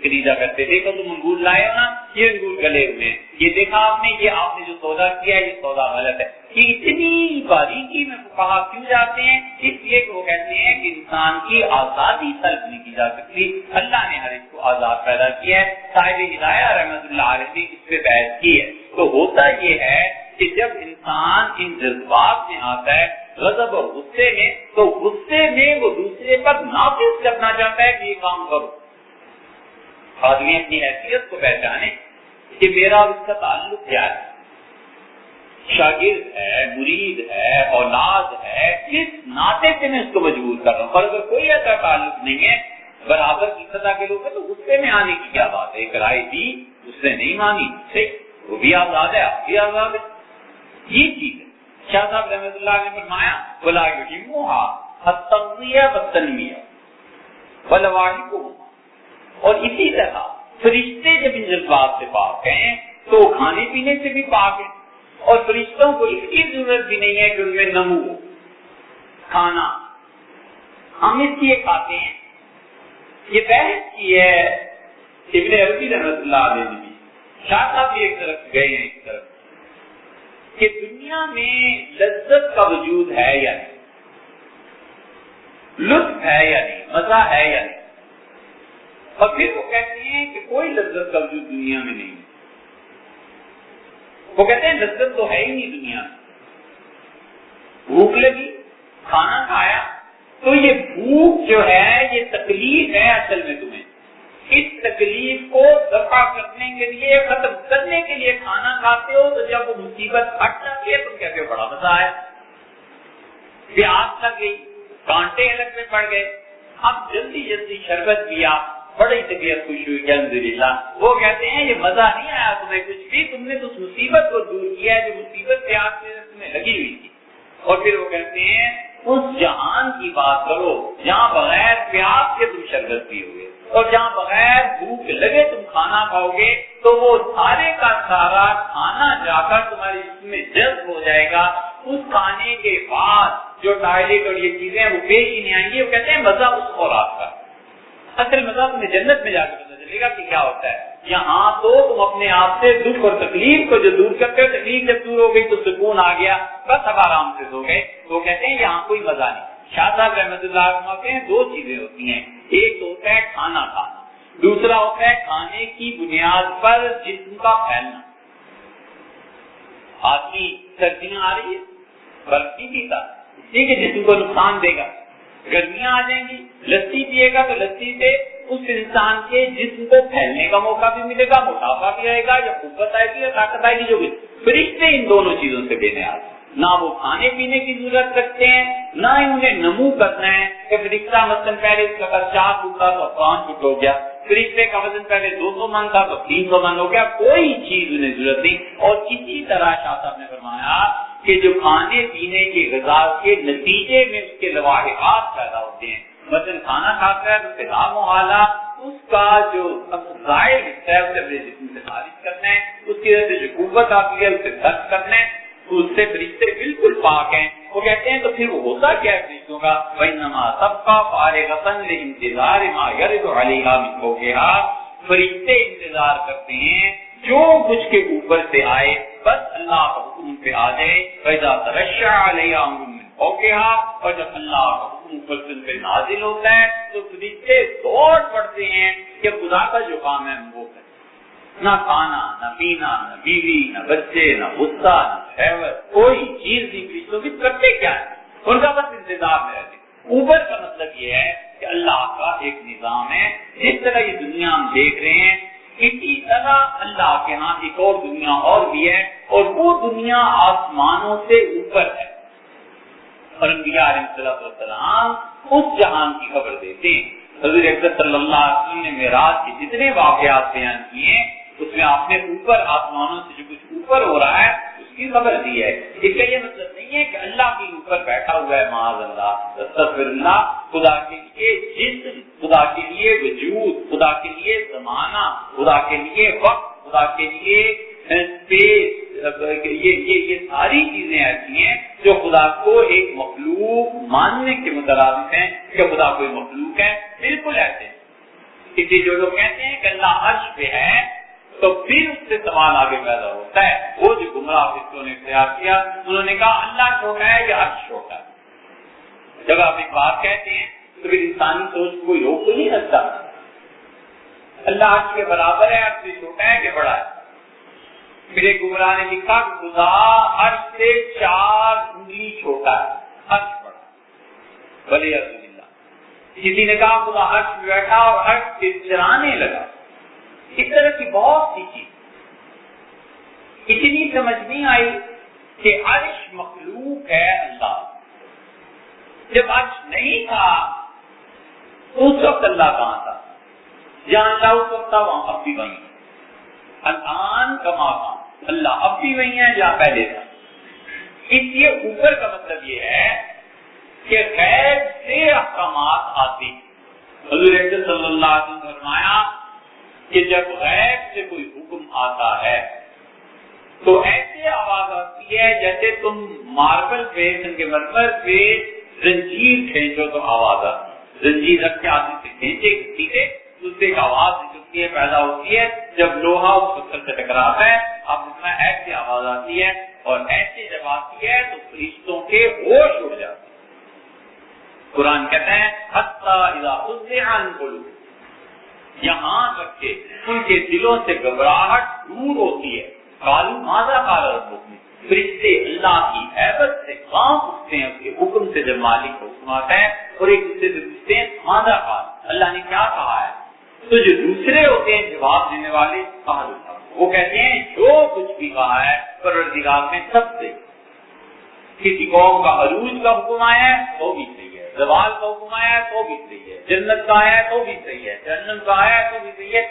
خریدا کرتے، دیکھو تم انگور لائے ہو نا، یہ انگور گلے ہوئے ہیں، یہ دیکھا آپ نے جو سودا کیا ہے یہ سودا غلط ہے. یہ اتنی باریکی میں کہا کیوں جاتے ہیں؟ اس لیے کہ وہ کہتے ہیں کہ انسان کی آزادی سلب نہیں کی جا سکتی. اللہ نے ہر ایک کو آزاد پیدا کیا ہے. صاحب ہدایہ رحمۃ اللہ علیہ نے اس پہ بحث کی ہے. تو ہوتا یہ ہے کہ جب انسان ان جذبات میں آتا ہے، غضب اور غصے میں، تو غصے میں وہ دوسرے پر نافذ کرنا چاہتا ہے کہ یہ کام کرو. آدمی اپنی حیثیت کو پہچانے کہ میرا اس کا تعلق کیا ہے، شاگرد ہے، مرید ہے، اولاد ہے، کس ناطے سے میں اس کو مجبور کر رہا ہوں. پر اگر کوئی ایسا تعلق نہیں ہے، برابر کی سطح کے لوگ ہیں، تو غصے میں آنے کی کیا بات ہے؟ ایک رائے دی اس نے نہیں مانی، وہ بھی آزاد ہے، آپ بھی آزاد ہے. یہ چیز ہے. شاہ صاحب رحمۃ اللہ نے فرمایا بلا اور اسی طرح فرشتے جب ان جذبات سے پاک ہیں تو کھانے پینے سے بھی پاک ہیں. اور فرشتوں کو اس کی ضرورت بھی نہیں ہے کہ ان میں نمو ہو. کھانا ہم اس لیے کھاتے ہیں. یہ بحث کی ہے ابن عربی رحمۃ اللہ علیہ نے بھی. شاہ صاحب بھی ایک طرف گئے ہیں ایک طرف کہ دنیا میں لذت کا وجود ہے یا نہیں، لطف ہے یا نہیں، مزہ ہے یا نہیں. اور پھر وہ کہتے ہیں کہ کوئی لذت کا وجود دنیا میں نہیں. وہ کہتے ہیں لذت تو ہے ہی نہیں دنیا میں. بھوک لگی، کھانا کھایا، تو یہ بھوک جو ہے یہ تکلیف ہے اصل میں تمہیں. اس تکلیف کو دفع کرنے کے لیے، ختم کرنے کے لیے کھانا کھاتے ہو. تو جب وہ مصیبت ہٹ جاتی ہے تم کہتے ہو بڑا مزہ آیا. پیاس لگ گئی، کانٹے الگ میں پڑ گئے، اب جلدی جلدی شربت پیا، بڑی طبیعت خوش ہوئی الحمدللہ. وہ کہتے ہیں یہ مزہ نہیں آیا تمہیں کچھ بھی، تم نے تو اس مصیبت کو دور کیا ہے جو مصیبت پیاس میں تمہیں لگی ہوئی تھی. اور پھر وہ کہتے ہیں اس جہان کی بات کرو جہاں بغیر پیاس کے تم شربت پیو گے، اور جہاں بغیر بھوک لگے تم کھانا کھاؤ گے. تو وہ سارے کا سارا کھانا جا کر تمہارے جسم میں جذب ہو جائے گا. اس کھانے کے بعد جو ٹوائلٹ اور یہ چیزیں وہ پیش ہی نہیں آئیں گی. وہ کہتے ہیں مزہ اس خوراک کا. اصل مزہ تمہیں جنت میں جا کے پتہ چلے گا کہ کیا ہوتا ہے. یہاں تو تم اپنے آپ سے دکھ اور تکلیف کو جو دور کرتے ہو، تکلیف جب دور ہو گئی تو سکون آ گیا، بس اب آرام سے سو گئے. تو کہتے ہیں یہاں کوئی مزہ نہیں. شاہ صاحب رحمۃ اللہ فرماتے ہیں دو چیزیں ہوتی ہیں. ایک تو ہوتا ہے کھانا کھانا، دوسرا ہوتا ہے کھانے کی بنیاد پر جسم کا پھیلنا. آدمی سردیاں آ رہی ہے، برف نہیں پیتا اس لیے کہ جسم کو نقصان دے گا. گرمیاں آ جائیں گی، لسی پیے گا تو لسی سے اس انسان کے جسم کو پھیلنے کا موقع بھی ملے گا، موٹاپا بھی آئے گا، یا قوت آئے گی یا طاقت آئے گی. جو بھی فرشتے ان دونوں چیزوں سے بے نیاز ہیں. نہ وہ کھانے پینے کی ضرورت رکھتے ہیں، نہ ہی انہیں نمو کرنا ہے کہ فرشتہ مثلاً پہلے اس کا 4 فٹ تھا تو 5 فٹ ہو گیا، فرشتے کا وزن پہلے 200 من تھا تو 300 من ہو گیا. کوئی چیز انہیں ضرورت نہیں. اور اسی طرح شاہ صاحب نے فرمایا کہ جو کھانے پینے کی غذا کے نتیجے میں اس کے لواحقات پیدا ہوتے ہیں. مثلاً کھانا کھاتا ہے تو پیغام و حالہ اس کا جو ظاہر حصہ ہے اسے اپنے جسم سے خارج کرنا ہے. اس کی وجہ سے جو قوت آتی ہے اسے درد کرنا ہے. اس سے فرشتے بالکل پاک ہیں. وہ کہتے ہیں تو پھر وہ ہوتا کیا ہے فرشتوں کا؟ وَإِنَّمَا تَبْقَى فَارِغَةً لِانْتِظَارِ مَا يَرِدُ عَلَيْهَا مِنْ فَوْقِهَا، فرشتے انتظار کرتے ہیں جو کچھ کے اوپر سے آئے بس اللہ کا حکم پہ آ جائے. فَإِذَا تَرَشَّعَ عَلَيْهَا أَمْرٌ مِّنْ فَوْقِهَا، اور جب اللہ کا حکم اوپر سے ان پہ نازل ہوتا ہے تو فرشتے دوڑ پڑتے ہیں کہ خدا کا جو کام ہے وہ کریں. نہ کھانا، نہ پینا، نہ بیوی، نہ بچے، نہ غصہ، نہ شہوت، کوئی چیز نہیں فرشتوں کی. کرتے کیا ہے؟ ان کا بس انتظار میں رہتے. اوپر کا مطلب یہ ہے کہ اللہ کا ایک نظام ہے. جس طرح یہ دنیا ہم دیکھ رہے ہیں اسی طرح اللہ کے ہاں ایک اور دنیا اور بھی ہے، اور وہ دنیا آسمانوں سے اوپر ہے. اور انبیاء علیہ السلام اس جہان کی خبر دیتے ہیں. حضور اکرم صلی اللہ علیہ وسلم نے معراج کے جتنے واقعات بیان کیے اس میں آپ نے اوپر آسمانوں سے جو کچھ اوپر ہو رہا ہے اس کی خبر دی ہے. اس کا یہ مطلب نہیں ہے کہ اللہ کے اوپر بیٹھا ہوا ہے معاذ اللہ، استغفر اللہ. خدا کے لیے جسم، خدا کے لیے وجود، خدا کے لیے زمانہ، خدا کے لیے وقت، خدا کے لیے اسپیس، یہ ساری چیزیں ایسی ہیں جو خدا کو ایک مخلوق ماننے کے مترادف ہیں کہ خدا کوئی مخلوق ہے. بالکل ایسے اس لیے جو لوگ کہتے ہیں کہ اللہ عرش پہ ہے تو پھر اس سے سوال آگے پیدا ہوتا ہے. وہ جو گمراہ فرقوں نے اختیار کیا انہوں نے کہا اللہ چھوٹا ہے یا عرش چھوٹا ہے. جب آپ ایک بات کہتے ہیں تو پھر انسانی سوچ کوئی روک تو نہیں سکتا. اللہ عرش کے برابر ہے، عرش سے چھوٹا ہے کہ بڑا ہے. پھر ایک گمراہ نے لکھا کہ خدا عرش سے 4 انگلی چھوٹا ہے، عرش بڑا. بھلے اللہ. کسی نے کہا خدا عرش پہ بیٹھا اور عرش سے چرانے لگا. اس طرح کی بہت سی چیز اتنی سمجھ نہیں آئی کہ عرش مخلوق ہے اللہ. جب عرش نہیں تھا اس وقت اللہ کہاں تھا؟ جہاں اللہ اس وقت تھا وہاں اب بھی وہیں ہے. الان کما کام، اللہ اب بھی وہیں ہے جہاں پہلے تھا. اس لیے اوپر کا مطلب یہ ہے کہ غیب سے احکامات آتے ہیں. حضور اکرم صلی اللہ علیہ وسلم نے فرمایا کہ جب غیب سے کوئی حکم آتا ہے تو ایسے آواز آتی ہے جیسے تم ماربل پہ، سنگ مرمر پہ زنجیر کھینچو تو آواز آتی ہے. زنجیر رکھ کے آدمی سے کھینچے کسی سے تو اس سے ایک آواز نکلتی ہے، پیدا ہوتی ہے. جب لوہا اس پتھر سے ٹکراتا ہے اب اس میں ایسی آواز آتی ہے، اور ایسے جب آتی ہے تو فرشتوں کے ہوش اڑ جاتے ہیں. قرآن کہتا ہے حتی اذا فزع عن قلوب، یہاں تک کہ ان کے دلوں سے گھبراہٹ دور ہوتی ہے. قالوا ماذا قال ربكم، فرشتے اللہ کی عبادت سے کانپ اٹھتے ہیں اس کے حکم سے. جب مالک کا حکم آتا ہے اور ایک دوسرے سے پوچھتے ہیں ماذا قال، اللہ نے کیا کہا ہے. تو جو دوسرے ہوتے ہیں جواب دینے والے وہ کہتے ہیں جو کچھ بھی کہا ہے پروردگار نے سب سے. کسی قوم کا عروج کا حکم آیا ہے تو بھی صحیح ہے، زوال کا حکم آیا ہے تو بھی صحیح ہے، جنت کا آیا ہے تو بھی صحیح ہے، جہنم کا آیا ہے تو بھی صحیح ہے.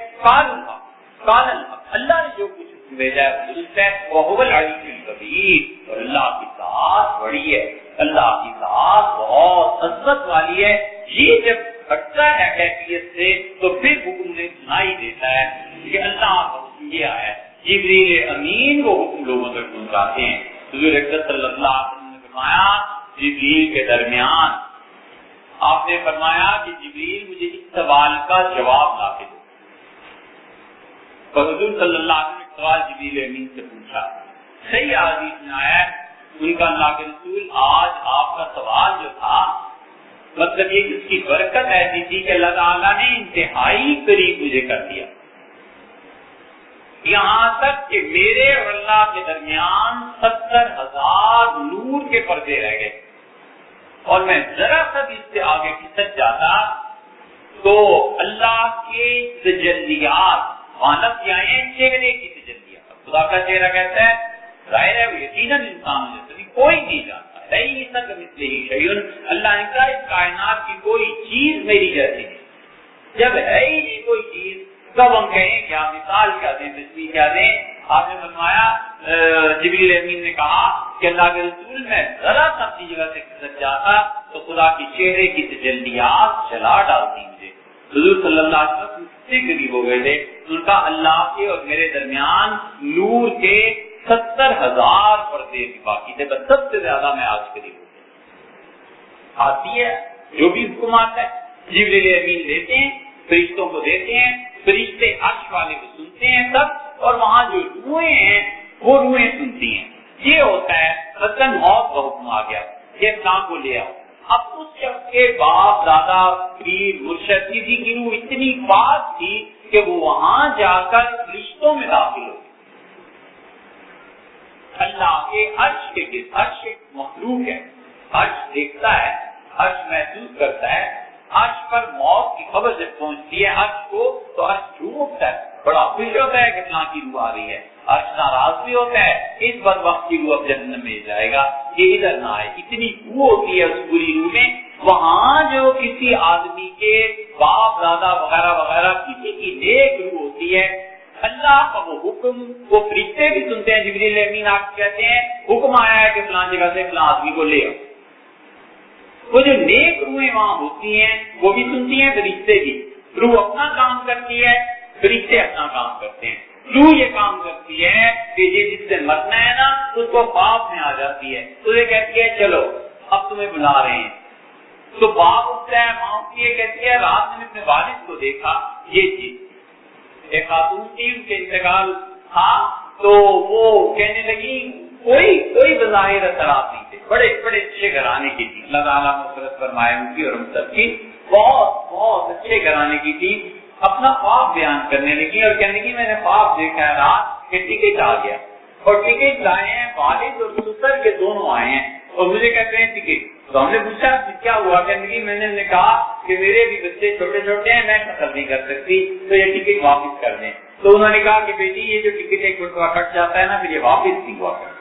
قال اللہ نے جو کچھ بھیجا ہے درست ہے. وهو العلی الکبیر، اور اللہ کی ذات بڑی ہے، اللہ کی ذات بہت عظمت والی ہے. یہ جب ہٹتا ہے کیفیت سے تو پھر حکم نے سنائی دیتا ہے کہ اللہ کا حکم یہ آیا ہے. جبریل امین وہ حکم لوگوں تک پہنچاتے ہیں. حضور اکرم صلی اللہ علیہ وسلم نے فرمایا جبریل کے درمیان آپ نے فرمایا کہ جبریل مجھے اس سوال کا جواب لا کے دو. اور حضور صلی اللہ علیہ وسلم نے سوال جبریل امین سے پوچھا. صحیح حدیث میں آیا ان کا اللہ کے رسول آج آپ کا سوال جو تھا مطلب یہ کہ اس کی برکت ایسی تھی کہ اللہ تعالیٰ نے انتہائی قریب مجھے کر دیا، یہاں تک کہ میرے اور اللہ کے درمیان 70,000 نور کے پردے رہ گئے، اور میں ذرا سا بھی اس سے آگے کھسک جاتا تو اللہ کے تجلیات مانت یہ آئے چہرے کی تجلیات. خدا کا چہرہ کہتا ہے ظاہر ہے وہ یقیناً انسان جیسا کوئی نہیں جانتا. اللہ نے کہا اس کائنات کی کوئی چیز میری جیسی نہیں. جب ہے ہی نہیں کوئی چیز تب ہم کہیں کیا مثال کیا دیں، تشبیہ کیا دیں. آپ نے فرمایا جبریل امین نے کہا کہ اللہ کے رسول میں ذرا سا اپنی جگہ سے کھسک جاتا تو خدا کے چہرے کی تجلیات جلا ڈالتی مجھے. حضور صلی اللہ علیہ وسلم سے قریب ہو گئے تھے. ان کا اللہ کے اور میرے درمیان نور کے 70,000 پردے باقی تھے، بس سب سے زیادہ میں آج قریب ہوں. آتی ہے جو بھی حکم آتا ہے جبریل امین دیتے ہیں، فرشتوں کو دیتے ہیں، فرشتے عرش والے کو سنتے ہیں سب، اور وہاں جو روحیں ہیں وہ روحیں سنتی ہیں۔ یہ ہوتا ہے مثلاً موت کا حکم آ گیا کہ اسلام کو لے آؤ، اب اس شخص کے باپ دادا پیر مرشد کسی کی روح اتنی پاک تھی کہ وہ وہاں جا کر فرشتوں میں داخل ہو، اللہ کے عرش کے گرد، عرش ایک مخلوق ہے، عرش دیکھتا ہے، عرش محسوس کرتا ہے، عرش پر موت کی خبر جب پہنچتی ہے عرش کو تو عرش جھوم اٹھتا ہے، بڑا خوش ہوتا ہے کہ فلاں کی روح آ رہی ہے، عرش ناراض بھی ہوتا ہے اس بدبخت کی روح اب جہنم میں جائے گا، یہ ادھر نہ آئے، اتنی قوت ہوتی ہے اس بری روح میں۔ وہاں جو کسی آدمی کے باپ دادا وغیرہ وغیرہ کسی کی نیک روح ہوتی ہے، اللہ کا وہ حکم وہ فرشتے بھی سنتے ہیں، جبریل امین آ کے کہتے ہیں حکم آیا ہے کہ فلاں جگہ سے فلاں آدمی کو لے آؤ، وہ جو نیک روحیں وہاں ہوتی ہیں وہ بھی سنتی ہیں، فرشتے بھی، روح اپنا کام کرتی ہے، فرشتے اپنا کام کرتے ہیں۔ روح یہ کام کرتی ہے کہ یہ جس سے مرنا ہے نا اس کو خواب میں آ جاتی ہے، تو یہ کہتی ہے چلو اب تمہیں بلا رہے ہیں، تو باپ اٹھتا ہے، ماں اٹھتی ہے، کہتی ہے رات میں اپنے والد کو دیکھا، یہ چیز ایک خاتون تھی ان کے انتقال تھا، تو وہ کہنے لگی کوئی بظاہر اثرات نہیں تھے، بڑے بڑے اچھے گھرانے کی تھی، اللہ تعالیٰ مغفرت فرمائے ان کی اور ہم سب کی، بہت بہت اچھے گھرانے کی تھی، اپنا خواب بیان کرنے لگی اور کہنے لگی میں نے خواب دیکھا ہے رات کہ ٹکٹ آ گیا اور ٹکٹ لائے ہیں والد اور سسر کے دونوں آئے ہیں اور مجھے کہتے ہیں ٹکٹ، تو ہم نے پوچھا کیا ہوا، کہنے لگی میں نے کہا کہ میرے بھی بچے چھوٹے چھوٹے ہیں، میں قتل نہیں کر سکتی تو یہ ٹکٹ واپس کر دیں، تو انہوں نے کہا کہ بیٹی یہ جو ٹکٹ ایک مرتبہ کٹ جاتا ہے نا پھر یہ واپس نہیں ہوا کرتا،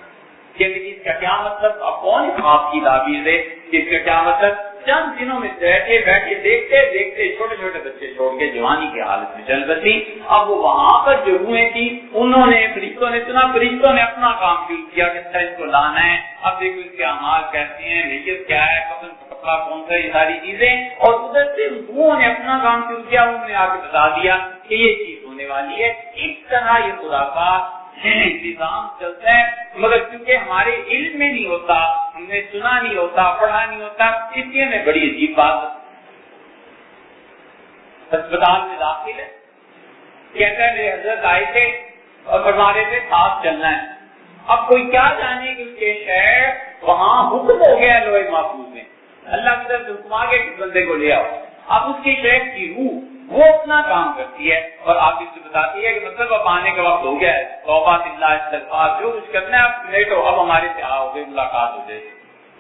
کہ اس کا کیا مطلب، اب کون اس خواب کی تعبیر دے، اس کا کیا مطلب، چند دنوں میں بیٹھے دیکھتے دیکھتے چھوٹے چھوٹے بچے چھوڑ کے جوانی کی حالت میں چل بسی، اب وہ وہاں پر جو روحیں تھی انہوں نے فرشتوں نے سنا، فرشتوں نے اپنا کام شروع کیا کہ اس کو لانا ہے، اب دیکھو اس کے اعمال کیسے ہیں، نیت کیا ہے، کفن کا کپڑا کون سا، یہ ساری چیزیں، اور ادھر سے روحوں نے اپنا کام شروع کیا، انہوں نے آ کے بتا دیا کہ یہ چیز ہونے والی ہے۔ اس طرح یہ خدا کا نظام چلتا ہے، مگر کیونکہ ہمارے علم میں نہیں ہوتا، ہم نے سنا نہیں ہوتا، پڑھا نہیں ہوتا، اس لیے میں بڑی عجیب بات اسپتال میں داخل ہے، کہتا ہے میرے حضرت آئے تھے اور فرما رہے تھے ساتھ چلنا ہے، اب کوئی کیا جانے کہ اس کے شہر وہاں حکم ہو گیا لوہے محفوظ میں، اللہ کی طرف سے حکم آ گیا کہ بندے کو لے آؤ، اب اس کے شہر کی روح وہ اپنا کام کرتی ہے اور آپ اس سے بتاتی ہے کہ مطلب اب آنے کا وقت ہو گیا ہے، توبہ اللہ استغفار جو کچھ کرنا ہے آپ لیٹو، اب ہمارے سے آؤ گے، ملاقات ہو جائے،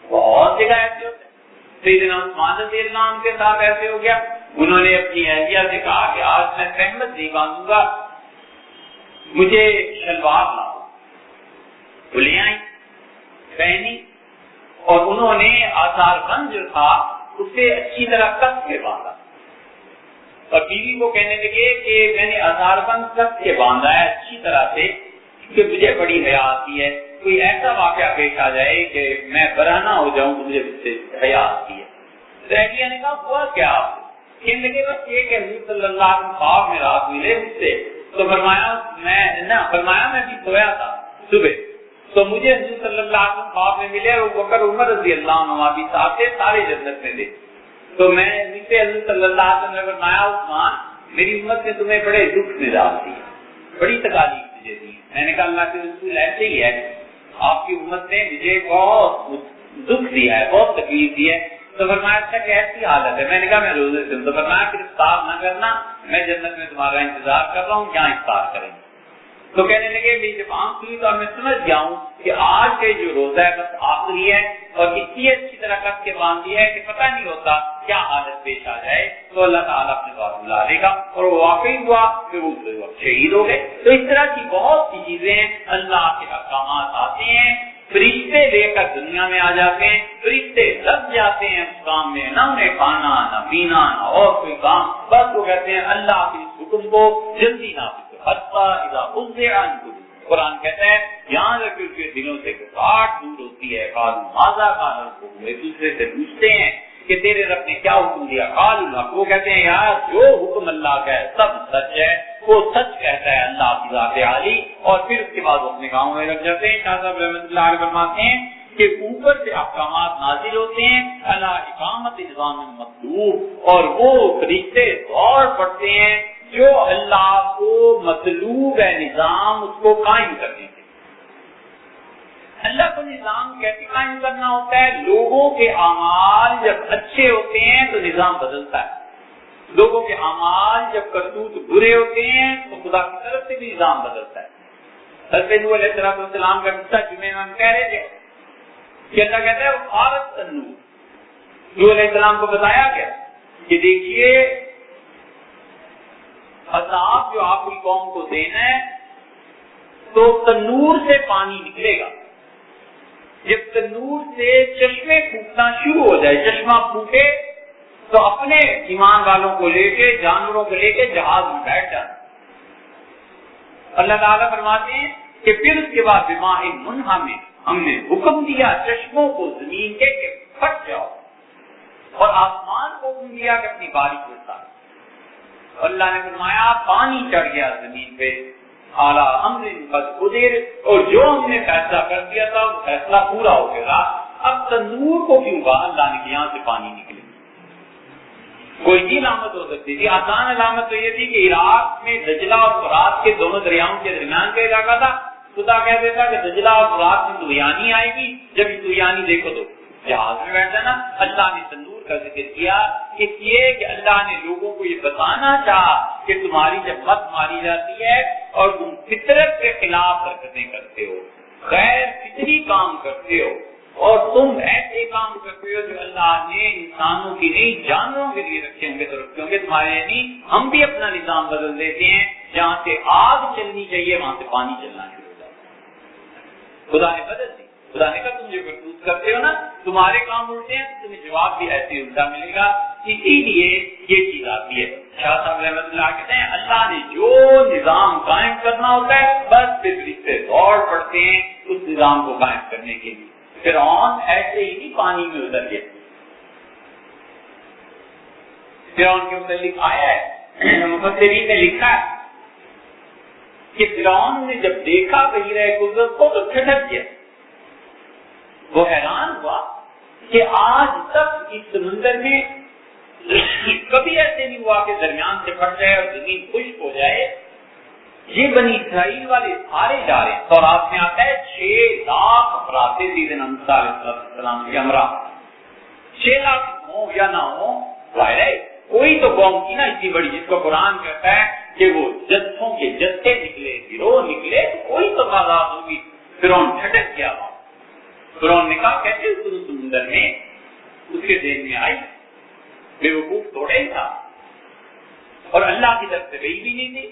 بہت جگہ ایسے ہوتے ہیں، سیدنا عثمان رضی اللہ عنہ کے ساتھ ایسے ہو گیا، انہوں نے اپنی اہلیہ سے کہا کہ آج میں تہمت نہیں باندھوں گا، مجھے شلوار لاؤ، وہ لے آئی پہنی اور انہوں نے آثار بند جو تھا اسے اچھی طرح کس کے باندھا اور بیوی کو کہنے لگے کہ میں نے آزار بند کس کے باندھا ہے اچھی طرح سے کہ مجھے بڑی حیا آتی ہے، کوئی ایسا واقعہ پیش آ جائے کہ میں برہنہ ہو جاؤں تو مجھے اس سے حیا آتی ہے۔ رہنیا نے کہا ہوا کیا آپ کو، کہنے لگے بس یہ کہ حضور صلی اللہ علیہ وسلم خواب میں رات ملے مجھ سے، تو فرمایا میں بھی سویا تھا صبح، تو مجھے حضور صلی اللہ علیہ وسلم خواب میں ملے اور بکر عمر رضی اللہ عنہ بھی ساتھ تھے، سارے جنت میں تھے، تو میں نیچے حضرت صلی اللہ علیہ وسلم نے فرمایا عثمان میری امت نے تمہیں بڑے دکھ میں ڈال دی، بڑی تکالیف مجھے دی، میں نے کہا اللہ کے رسول ایسے ہی ہے، آپ کی امت نے مجھے بہت دکھ دیا ہے، بہت تکلیف دی ہے، تو فرمایا اچھا کہ ایسی حالت ہے، میں نے کہا میں روزے سے ہوں، تو فرمایا پھر افطار نہ کرنا، میں جنت میں تمہارا انتظار کر رہا ہوں، کیا افطار کریں گے، تو کہنے لگے میری جب آنکھ ہوئی تو میں سمجھ گیا ہوں کہ آج کے جو روزہ ہے بس آخری ہے اور اتنی اچھی طرح کس کے باندھ دیا ہے کہ پتہ نہیں ہوتا کیا حالت پیش آ جائے، تو اللہ تعالیٰ اپنے بات بلا لے گا، اور وہ واقعی ہوا کہ وہ شہید ہو گئے۔ تو اس طرح کی بہت سی چیزیں اللہ کے احکامات آتے ہیں، فرشتے لے کر دنیا میں آ جاتے ہیں، فرشتے لگ جاتے ہیں اس کام میں، نہ انہیں کھانا نہ پینا نہ اور کوئی کام، بس وہ کہتے ہیں اللہ کے اس حکم کو جلدی نافذ قرآن کہتا ہے یہاں تک کہ اس کے دلوں سے کاٹ دور ہوتی ہے، ایک دوسرے سے پوچھتے ہیں کہ تیرے رب نے کیا حکم دیا، وہ کہتے ہیں یار جو حکم اللہ کا ہے سب سچ ہے، وہ سچ کہتا ہے اللہ کی ذات عالی، اور پھر اس کے بعد وہ اپنے گاؤں میں لگ جاتے ہیں۔ شاہ صاحب رحمۃ اللہ علیہ فرماتے ہیں کہ اوپر سے احکامات نازل ہوتے ہیں علی اقامت نظام مطلوب، اور وہ فرشتے غور پڑتے ہیں جو اللہ کو مطلوب ہے نظام اس کو قائم کرنے کے۔ اللہ کو نظام کیسے قائم کرنا ہوتا ہے؟ لوگوں کے اعمال جب اچھے ہوتے ہیں تو نظام بدلتا ہے، لوگوں کے اعمال جب کرتوت برے ہوتے ہیں تو خدا کی طرف سے بھی نظام بدلتا ہے۔ حضرت نوح علیہ السلام کا قصہ جمعے میں ہم کہہ رہے تھے کہ اللہ کہتا ہے وہ فارغ تنور، نوح علیہ السلام کو بتایا گیا کہ دیکھیے عذاب جو آپ کی قوم کو دینا ہے تو تنور سے پانی نکلے گا، جب تنور سے چشمے پھوٹنا شروع ہو جائے، چشمہ پھوٹے تو اپنے ایمان والوں کو لے کے جانوروں کو لے کے جہاز میں بیٹھ جانا۔ اللہ تعالیٰ فرماتے ہیں کہ پھر اس کے بعد بماء منہمر ہم نے حکم دیا چشموں کو زمین کے کہ پھٹ جاؤ، اور آسمان کو حکم دیا کہ اپنی بارش برسا۔ اللہ نے فرمایا پانی چڑھ گیا زمین پہ، اعلیٰ امر قد قدر، اور جو ہم نے فیصلہ کر دیا تھا وہ فیصلہ پورا ہو گیا۔ اب تنور کو کیوں کہا اللہ نے کہ یہاں سے پانی نکلے؟ کوئی بھی علامت ہو سکتی تھی، آسان علامت تو یہ تھی کہ عراق میں دجلہ اور فرات کے دونوں دریاؤں کے درمیان کا علاقہ تھا، خدا کہہ دیتا کہ دجلہ اور فرات میں طغیانی آئے گی، جب یہ طغیانی دیکھو تو جہاز میں بیٹھ جانا۔ اللہ نے تنور کا ذکر کیا اس لیے کہ اللہ نے لوگوں کو یہ بتانا چاہا کہ تمہاری جب مت ماری جاتی ہے اور تم فطرت کے خلاف حرکتیں کرتے ہو، غیر فطری کام کرتے ہو، اور تم ایسے کام کرتے ہو جو اللہ نے انسانوں کی نہیں جانوروں کے لیے رکھے ہوں گے تو رکھے ہوں گے، تمہارے نہیں، ہم بھی اپنا نظام بدل دیتے ہیں، جہاں سے آگ چلنی چاہیے وہاں سے پانی چلنا شروع ہو جاتا ہے۔ خدا نے بدل دی، خدا نے کہا تم جو کرتوت کرتے ہو نا تمہارے کام الٹے ہیں تو تمہیں جواب بھی ایسے الٹا ملے گا، اسی لیے یہ چیز آتی ہے۔ شاہ صاحب رحمۃ اللہ کہتے ہیں اللہ نے جو نظام قائم کرنا ہوتا ہے بس پھر رشتے دوڑ پڑتے ہیں اس نظام کو قائم کرنے کے لیے۔ فرعون ایسے ہی نہیں پانی میں اتر گیا، فرعون کے متعلق آیا ہے مفسرین نے لکھا ہے کہ فرعون نے جب دیکھا بحیرہ قدرت کو تو ٹھٹک گیا، وہ حیران ہوا کہ آج تک اس سمندر میں کبھی ایسے نہیں ہوا کہ درمیان سے پھٹ جائے اور زمین خشک ہو جائے، یہ بنی اسرائیل والے سارے جا رہے ہیں۔ تورات میں آتا ہے 6 لاکھ افراد تھے سیدنا موسیٰ علیہ السلام کے ہمراہ، 6 لاکھ ہوں یا نہ ہوں ظاہر ہے کوئی تو قوم کی نا اتنی بڑی، جس کو قرآن کہتا ہے کہ وہ جتھوں کے جتھے نکلے، گروہ نکلے، کوئی تو تعداد ہوگی۔ فرعون ٹھٹک گیا، فرعون نے کہا کیسے سمندر میں؟ اس کے ذہن میں آئی بے وقوف تھوڑا ہی تھا اور اللہ کی طرف سے گئی بھی نہیں تھی،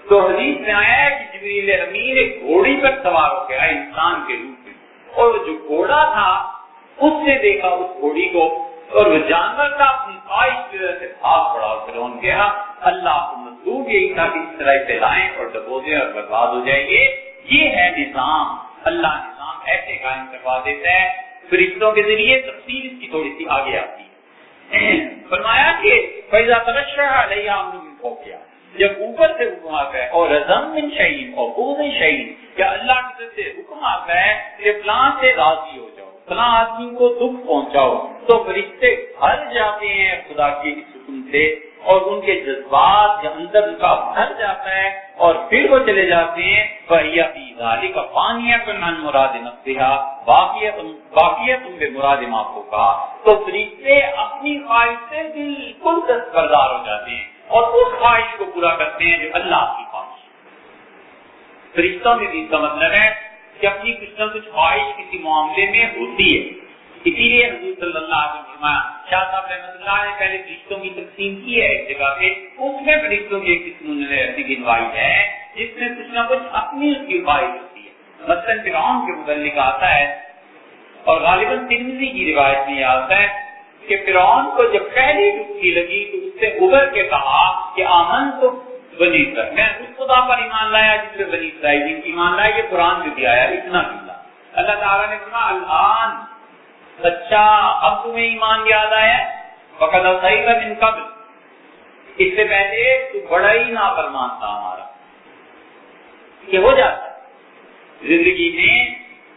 تو حدیث میں آیا ہے کہ جبریل امین ایک گھوڑی پر سوار ہو گیا انسان کے روپ میں، اور جو گھوڑا تھا اس نے دیکھا اس گھوڑی کو، اور وہ جانور کا اپنی خواہش کی وجہ سے بھاگ پڑا، اور فرعون کہا اللہ کو مطلوب یہی تھا کہ اس طرح پھیلائیں اور ڈبو دیں اور برباد ہو جائیں گے۔ یہ ہے نظام، اللہ نظام ایسے قائم کروا دیتا ہے فرشتوں کے ذریعے۔ تفصیل اس کی تھوڑی سی آگے آتی ہے۔ فرمایا کہ فَإِذَا تَغَشَّاهَا عَلَيْهَا أَمْرٌ مِّن فَوْقِهَا، جب اوپر سے حکم آتا ہے، اور رَزَمْ مِّن شَيْءٍ اور بُغْضٍ شَيْءٍ، کیا اللہ کی طرف سے حکم آتا ہے کہ فلاں سے راضی ہو جاؤ، فلاں آدمی کو دکھ پہنچاؤ، تو فرشتے بھر جاتے ہیں خدا کے اس حکم سے، اور ان کے جذبات کے اندر ان کا بھر جاتا ہے، اور پھر وہ چلے جاتے ہیں فَهِيَ فِي ذَلِكَ فَانِيَةٌ عَنْ مُرَادِ نَفْسِهَا بَاقِيَةٌ بِمُرَادِ مَا فَوْقَهَا، تو فرشتے اپنی خواہش سے بالکل دستبردار ہو جاتے ہیں اور اس خواہش کو پورا کرتے ہیں جو اللہ کی خواہش۔ فرشتوں میں بھی اس کا مطلب ہے کہ اپنی کچھ نہ کچھ خواہش کسی معاملے میں ہوتی ہے، اسی لیے حضور صلی اللہ علیہ وسلم شاہ صاحب رحمۃ اللہ نے پہلے فرشتوں کی تقسیم کی ہے ایک جگہ پہ، اس میں فرشتوں کی ایک قسم انہوں نے ایسی گنوائی ہے جس میں کچھ نہ کچھ اپنی اس کی خواہش ہوتی ہے۔ مثلاً فرعون کے متعلق آتا ہے اور غالباً ترمذی کی روایت میں آتا ہے کہ فرعون کو جب پہلی ڈبکی لگی تو اس سے ابھر کے کہا کہ آمن تو بنی اسرائیل، میں اس خدا پر ایمان لایا جس پہ بنی اسرائیل ایمان لایا، یہ قرآن جو دیا ہے اتنا کیا۔ اللہ تعالیٰ نے کہا الآن، اچھا اب تمہیں ایمان یاد آیا، فقد عصیت من قبل، اس سے پہلے تو بڑا ہی نافرمان تھا ہمارا۔ یہ ہو جاتا ہے زندگی میں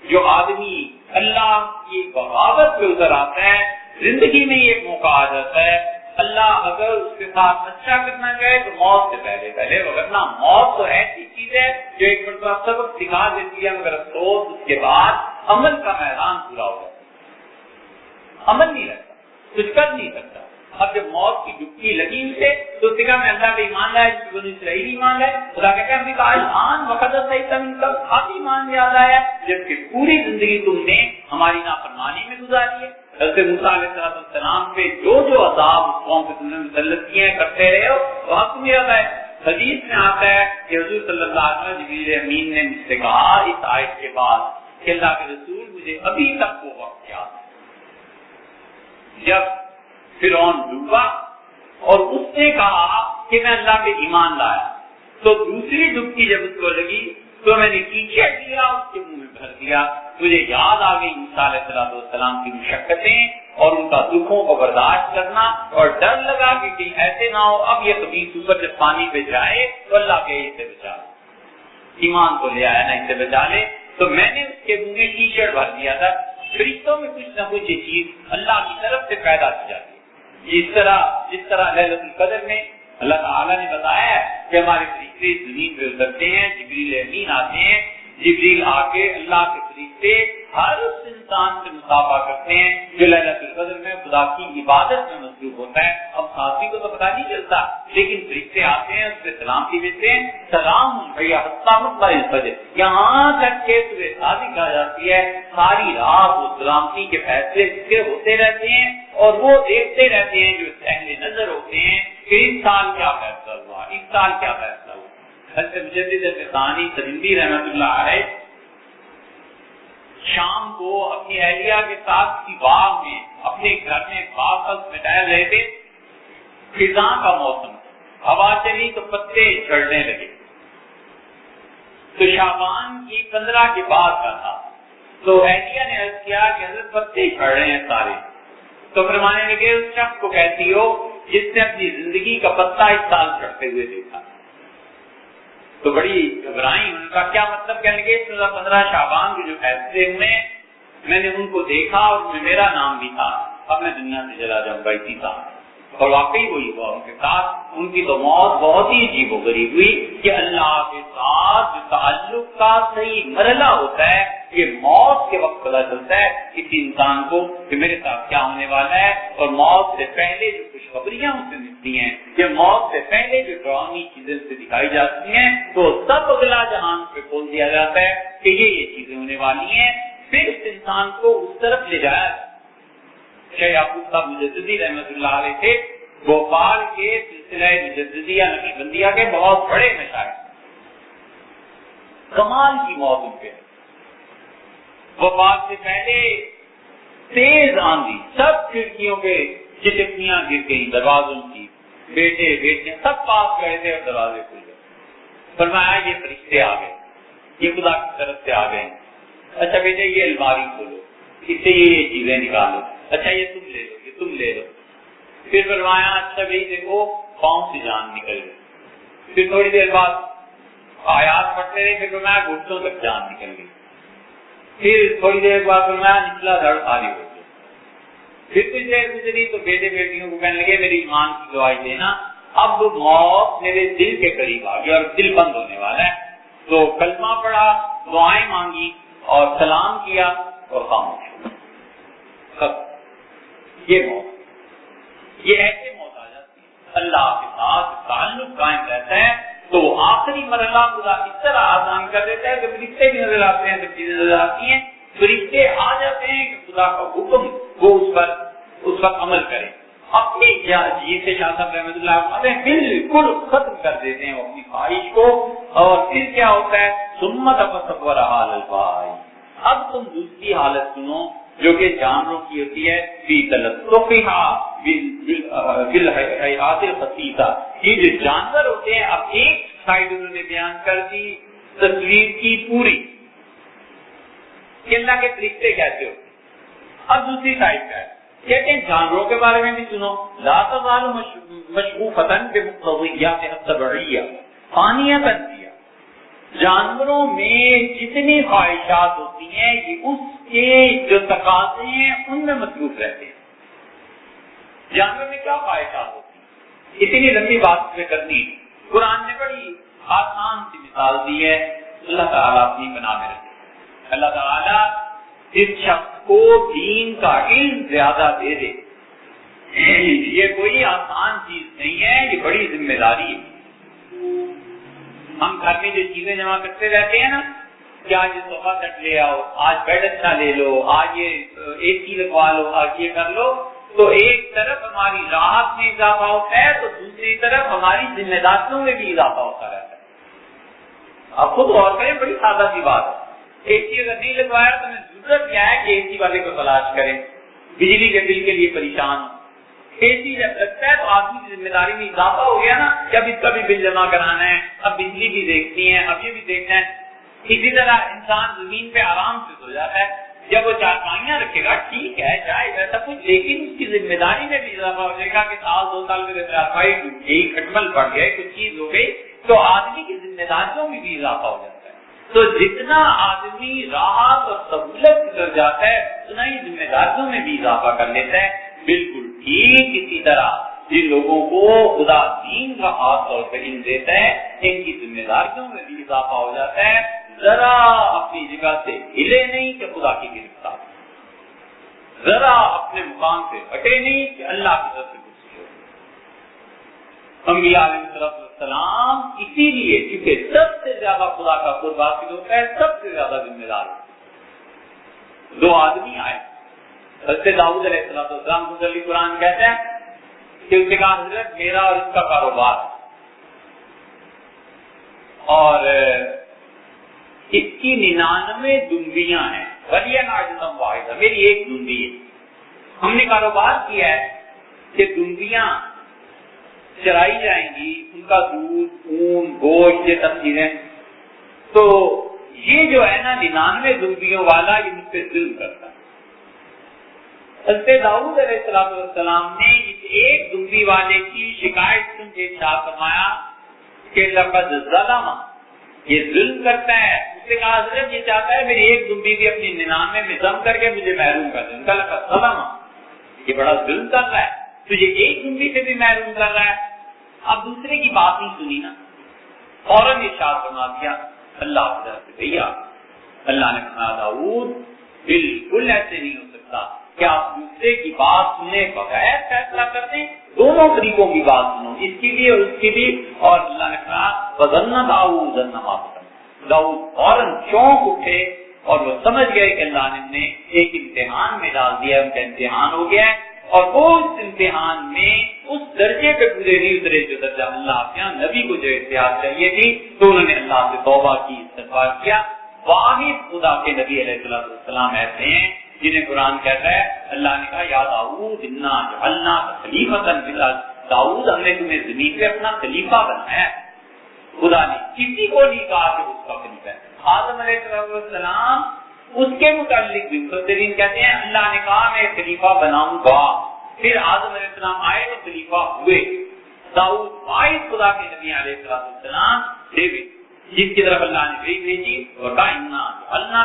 جو آدمی اللہ کی بغاوت پہ اتر آتا ہے، زندگی میں یہ موقع آ جاتا ہے، اللہ اگر اس کے ساتھ اچھا کرنا چاہے تو موت سے پہلے وغیرہ موت تو ایسی چیز ہے جو ایک مرتبہ سبق سکھا دیتی ہے، مگر افسوس اس کے بعد عمل کا میدان پورا ہو جاتا ہے، عمل نہیں رہتا، کچھ کر نہیں سکتا۔ اب جب موت کی ڈبکی لگی اسے تو اس نے کہا میں اللہ پہ ایمان لایا، جس بنی اسرائیل ایمان لائے، خدا کہتا ہے آن وقت اب ایمان یاد آیا، جبکہ پوری زندگی تم نے ہماری نافرمانی میں گزاری ہے۔ حضرت موسیٰ علیہ السلام پہ جو عذاب اس قوم پہ تم نے مسلط کیے ہیں کرتے رہے ہو، وہاں تم یاد آئے۔ حدیث میں آتا ہے کہ حضور صلی اللہ علیہ وسلم جبریل امین نے مجھ سے کہا اس آیت کے بعد کہ اللہ کے رسول مجھے ابھی تک وہ وقت یاد ہے جب فرعون ڈوبا اور اس نے کہا کہ میں اللہ پہ ایمان لایا، تو دوسری ڈبکی جب اس کو لگی تو میں نے پیچھے دیا، اس کے منہ میں بھر دیا۔ مجھے یاد آ گئی موسیٰ علیہ السلام کی مشقتیں اور ان کا دکھوں کو برداشت کرنا، اور ڈر لگا کہ کہیں ایسے نہ ہو اب یہ خبیث اوپر جب پانی پہ جائے تو اللہ کے اسے بچا لے، ایمان کو لے آیا نا اسے بچا لے۔ تو میں نے اس کے منہ میں کیچڑ بھر دیا تھا۔ فرشتوں میں کچھ نہ کچھ یہ چیز اللہ کی طرف سے پیدا کی جاتی ہے، جس طرح لیلۃ القدر میں اللہ تعالیٰ نے بتایا ہے کہ ہمارے فرشتے زمین پہ اترتے ہیں، جبریل امین آتے ہیں، جبریل آ کے اللہ کے فرشتے ہر اس انسان سے مصافحہ کرتے ہیں جو لیلۃ القدر میں خدا کی عبادت میں مصروف ہوتا ہے۔ اب ساتھی کو تو پتہ نہیں چلتا، لیکن فرشتے آتے ہیں، اس پہ سلامتی بھیجتے ہیں، سلام الفجر، یہاں تک کہ صبح صادق آ جاتی ہے، ساری رات وہ سلامتی کے فیصلے اس کے ہوتے رہتے ہیں، اور وہ دیکھتے رہتے ہیں جو اہل نظر ہوتے ہیں کہ اس سال کیا فیصلہ ہوا، اس سال کیا فیصلہ ہوا۔ حضرت مجدد ثانی سرندی رحمۃ اللہ علیہ شام کو اپنی اہلیہ کے ساتھ کسی باغ میں اپنے گھر میں باغ میں ٹہل رہے تھے، خزاں کا موسم، ہوا چلی تو پتے جھڑنے لگے، تو شعبان کی 15 کے بعد کا تھا، تو اہلیہ نے عرض کیا کہ حضرت پتے جھڑ رہے ہیں سارے، تو فرمانے لگے اس شخص کو کہتی ہو جس نے اپنی زندگی کا پتا اس سال چڑھتے ہوئے دیکھا۔ تو بڑی گھبرائیں، ان کا کیا مطلب؟ کہنے لگے 15 شعبان کے جو فیصلے ہوئے میں نے ان کو دیکھا اور میرا نام بھی تھا، اب میں دنیا سے چلا جاؤں گا اسی سال۔ اور واقعی وہی ہوا ان کے ساتھ، ان کی تو موت بہت ہی عجیب و غریب ہوئی کہ اللہ کے ساتھ جو تعلق کا صحیح مرحلہ ہوتا ہے یہ موت کے وقت پتہ چلتا ہے کسی انسان کو کہ میرے ساتھ کیا ہونے والا ہے، اور موت سے پہلے جو خوشخبریاں ان سے ملتی ہیں کہ موت سے پہلے جو ڈراؤنی چیزیں سے دکھائی جاتی ہیں تو سب اگلا جہان پہ کھول دیا جاتا ہے کہ یہ چیزیں ہونے والی ہیں، پھر اس انسان کو اس طرف لے جایا جاتا ہے۔ شیخ یعقوب صاحب مجددی رحمۃ اللہ علیہ تھے، بھوپال کے سلسلہ مجددیہ نقشبندیہ کے بہت بڑے مشائخ، کمال کی موت ان پہ۔ وفات سے پہلے تیز آندھی، سب کھڑکیوں پہ چٹکیاں گر گئی، دروازوں کی، بیٹے بیٹیاں سب پاس کھڑے تھے اور دروازے کھل گئے۔ فرمایا یہ فرشتے آ گئے، یہ خدا کی طرف سے آ گئے، اچھا بیٹے یہ الماری کھولو، اس سے یہ چیزیں نکالو، اچھا یہ تم لے لو، یہ تم لے لو۔ پھر فرمایا اچھا بھائی دیکھو پاؤں سے جان نکل گئی، پھر تھوڑی دیر بعد آیات پڑھتے رہے، پھر فرمایا گھٹنوں تک جان نکل گئی، پھر تھوڑی دیر بعد فرمایا نچلا دھڑ خالی ہو گیا، پھر کچھ دیر گزری تو بیٹے بیٹیوں کو کہنے لگے میری ایمان کی گواہی دینا، اب موت میرے دل کے قریب آ گیا اور دل بند ہونے والا ہے۔ تو کلمہ پڑھا، دعائیں مانگی اور سلام کیا اور خاموش ہو۔ یہ موت، یہ ایسے موت آ جاتی ہے، اللہ کے ساتھ تعلق قائم رہتا ہے تو آخری مرحلہ خدا اس طرح آسان کر دیتا ہے کہ فرشتے بھی نظر آتے ہیں، سب چیزیں نظر آتی ہیں، فرشتے آ جاتے ہیں کہ خدا کا حکم وہ اس پر عمل کرے۔ اپنی جیسے شاہ صاحب رحمۃ اللہ علیہ بالکل ختم کر دیتے ہیں اپنی خواہش کو، اور پھر کیا ہوتا ہے سمت تصور حال الفائی، اب تم دوسری حالت سنو جو کہ جانوروں کی ہوتی ہے، فی تلطفھا بالحیات الخسیسہ، یہ جو جانور ہوتے ہیں اب ایک سائڈ انہوں نے بیان کر دی تصویر کی پوری کہ اللہ کے فرشتے کیسے ہوتے ہیں، اب دوسری سائڈ کا ہے کہتے ہیں جانوروں کے بارے میں بھی سنو، لا تزال مشغوفۃ بمقتضیات الطبعیہ فانیۃ، جانوروں میں جتنی خواہشات ہوتی نہیں ہے، یہ اس کے جو تقاضے ہیں ان میں مصروف رہتے ہیں۔ جانور میں کیا خواہشات ہوتی ہیں؟ اتنی لمبی بات میں کرنی، قرآن نے بڑی آسان سی مثال دی ہے، اللہ تعالیٰ اپنی بنا میں رکھے۔ اللہ تعالیٰ اس شخص کو دین کا علم زیادہ دے دے، یہ کوئی آسان چیز نہیں ہے، یہ بڑی ذمہ داری ہے۔ ہم گھر میں جو چیزیں جمع کرتے رہتے ہیں نا کہ آج یہ صوفہ سیٹ لے آؤ، آج بیڈ اچھا لے لو، آج یہ اے سی لگوا لو، آج یہ کر لو، تو ایک طرف ہماری راحت میں اضافہ ہوتا ہے تو دوسری طرف ہماری ذمہ داریوں میں بھی اضافہ ہوتا رہتا ہے۔ آپ خود غور کریں، بڑی سادہ سی بات ہے، اے سی اگر نہیں لگوایا تو ہمیں ضرورت کیا ہے کہ اے سی والے کو تلاش کریں، بجلی کے بل کے لیے پریشان ہو۔ اے سی جب لگتا ہے تو آدمی کی ذمہ داری میں اضافہ ہو گیا نا، کہ اب اس کا بھی بل جمع کرانا ہے، اب بجلی بھی دیکھنی ہے، اب یہ بھی دیکھنا ہے۔ اسی طرح انسان زمین پہ آرام سے سو جاتا ہے، جب وہ چارپائیاں رکھے گا ٹھیک ہے چاہے ویسا کچھ، لیکن اس کی ذمہ داری میں بھی اضافہ ہو جائے گا کہ سال 2 سال میں چارپائی ٹوٹ گئی، کھٹمل پڑ گئے، کچھ چیز ہو گئی، تو آدمی کی ذمہ داریوں میں بھی اضافہ ہو جاتا ہے۔ تو جتنا آدمی راحت اور سہولت گزر جاتا ہے اتنا ہی ذمہ داریوں میں بھی اضافہ کر لیتا ہے۔ بالکل ٹھیک اسی طرح جن لوگوں کو خدا دین کا خاص طور پر علم دیتا ہے ان کی ذمہ داریوں میں بھی اضافہ ہو جاتا ہے، ذرا اپنی جگہ سے ہلے نہیں کہ خدا کی گرفتار، ذرا اپنے مقام سے ہٹے نہیں کہ اللہ کی طرف سے کچھ ہو۔ انبیاء علیہ السلام اسی لیے کیونکہ سب سے زیادہ خدا کا قرب حاصل ہوتا ہے، سب سے زیادہ ذمہ دار ہوتے ہیں۔ 2 آدمی آئے، حضرت داؤد علیہ السلام کو قرآن کہتا ہے کہ اس نے کہا حضرت میرا اور اس کا کاروبار اور اس کی 99 دنبیاں ہیں، ولیہ ناجزم واحدہ، میری ایک دنبی ہے۔ ہم نے کاروبار کیا ہے کہ دنبیاں چرائی جائیں گی، ان کا دودھ، اون، گوشت، یہ سب چیزیں، تو یہ جو ہے نا 99 دنبیوں والا یہ مجھ پہ ظلم کرتا ہے۔ حضرت داؤد علیہ السلام نے اس ایک دنبی والے کی شکایت سن کے ارشاد فرمایا کہ لقد ظلم، یہ ظلم کرتا ہے۔ اس نے کہا حضرت یہ چاہتا ہے میری ایک دنبی بھی اپنی 99 میں ضم کر کے مجھے محروم کر دے۔ لقد ظلم، یہ بڑا ظلم کر رہا ہے، تجھے ایک دنبی سے بھی محروم کر رہا ہے۔ اب دوسرے کی بات نہیں سنی نا، فوراً ارشاد فرما دیا اللہ کی طرف سے بھیا۔ اللہ نے کہا داؤد بالکل ایسے نہیں ہو سکتا کہ آپ دوسرے کی بات سننے بغیر فیصلہ کر دیں، دونوں طریقوں کی بات سنو، اس کی بھی اور اس کی بھی۔ اور اللہ نے کہا وَظَنَّ داؤد أَنَّمَا فَتَنَّ، داؤد فوراً چونک اٹھے اور وہ سمجھ گئے کہ اللہ نے ایک امتحان میں ڈال دیا، ان کا امتحان ہو گیا ہے، اور وہ اس امتحان میں اس درجے پہ پورے نہیں اترے جو درجہ اللہ کے یہاں نبی کو جو احتیاط چاہیے تھی، تو انہوں نے اللہ سے توبہ کی، استغفار کیا۔ واحد خدا کے نبی علیہ السلام ایسے ہیں جنہیں قرآن کہتا ہے اللہ نے کہا یا داؤد انا جعلناک خلیفۃ فی الارض، داؤد ہم نے تمہیں زمین پہ اپنا خلیفہ بنایا ہے۔ خدا نے کسی کو نہیں کہا کہ اس کا خلیفہ ہے۔ آدم علیہ السلام اس کے متعلق بھی مفسرین کہتے ہیں اللہ نے کہا میں خلیفہ بناؤں گا، پھر آدم علیہ السلام آئے تو خلیفہ ہوئے۔ داؤد واحد خدا کے نبی علیہ السلام ڈیوڈ جس کی طرف اللہ نے وہی بھیجی اور کہا اللہ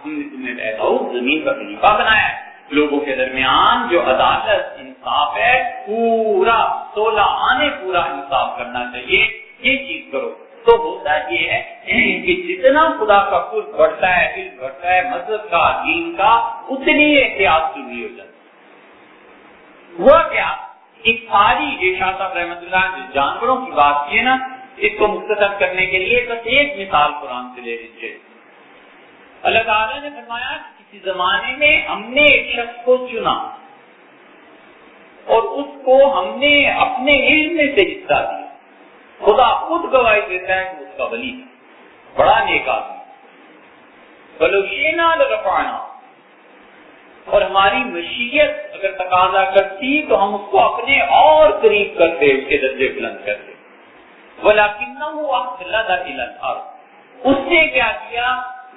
ہم نے تمہیں داؤد زمین کا خلیفہ بنایا ہے۔ لوگوں کے درمیان جو عدالت انصاف ہے پورا 16 آنے پورا انصاف کرنا چاہیے، یہ چیز کرو۔ تو ہوتا یہ ہے کہ جتنا خدا کا قرب بڑھتا ہے، علم بڑھتا ہے، مذہب کا، دین کا، اتنی احتیاط ضروری ہو جاتی ہے۔ ہوا کیا ایک ساری یہ شاہ صاحب رحمۃ اللہ جو جانوروں کی بات کی ہے نا، اس کو مختصر کرنے کے لیے بس ایک مثال قرآن سے لے لیجیے۔ اللہ تعالیٰ نے فرمایا کہ کسی زمانے میں ہم نے ایک شخص کو چنا اور اس کو ہم نے اپنے علم میں سے حصہ دیا۔ خدا خود گواہی دیتا ہے کہ اس کا ولی بڑا نیک آدمی، وَلَوْ شِئْنَا لَرَفَعْنَاهُ، اور ہماری مشیت اگر تقاضا کرتی تو ہم اس کو اپنے اور قریب کرتے، اس کے درجے بلند کرتے۔ وَلَكِنَّهُ أَخْلَدَ إِلَى الْأَرْضِ، اس نے کیا کیا؟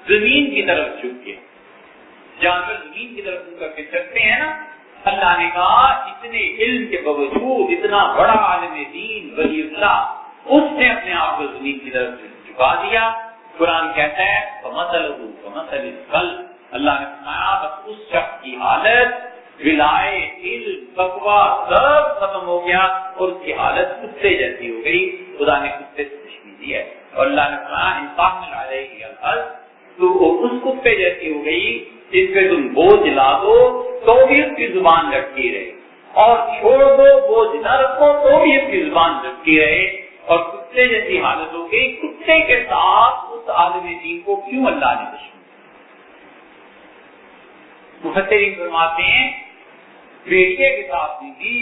زمین کی طرف جھک گیا۔ جانور زمین کی طرف کر کے چلتے ہیں نا، اللہ نے کہا اتنے علم کے باوجود اتنا بڑا عالم دین ولی اللہ، اس نے اپنے آپ کو زمین کی طرف جھکا دیا۔ قرآن کہتا ہے وَمَثَلُهُ كَمَثَلِ الْكَلْبِ، اللہ نے فرمایا بس اس شخص کی حالت ولائے علم تقوی سب ختم ہو گیا اور اس کی حالت کتے جیسی ہو گئی. خدا نے کتے سے تشبیہ دی ہے اور اللہ نے فرمایا انسان علیہ الحل تو اس کتے جیسی ہو گئی جس پہ تم بوجھ لا دو تو بھی اس کی زبان لٹکی رہے اور چھوڑ دو بوجھ نہ رکھو تو بھی اس کی زبان لٹکی رہے اور کتے جیسی حالت ہو گئی. کتے کے ساتھ اس عالم دین کو کیوں اللہ نے دشمن؟ مفسرین فرماتے ہیں بھیڑیے کے ساتھ نہیں دی,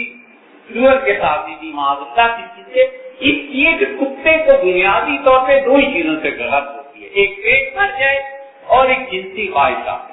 سور کے ساتھ نہیں دی, معاذ اللہ کسی سے اس لیے کہ کتے کو بنیادی طور پہ دو ہی چیزوں سے غلط ہوتی ہے, ایک پیٹ بھر جائے اور ایک جنسی خواہشات.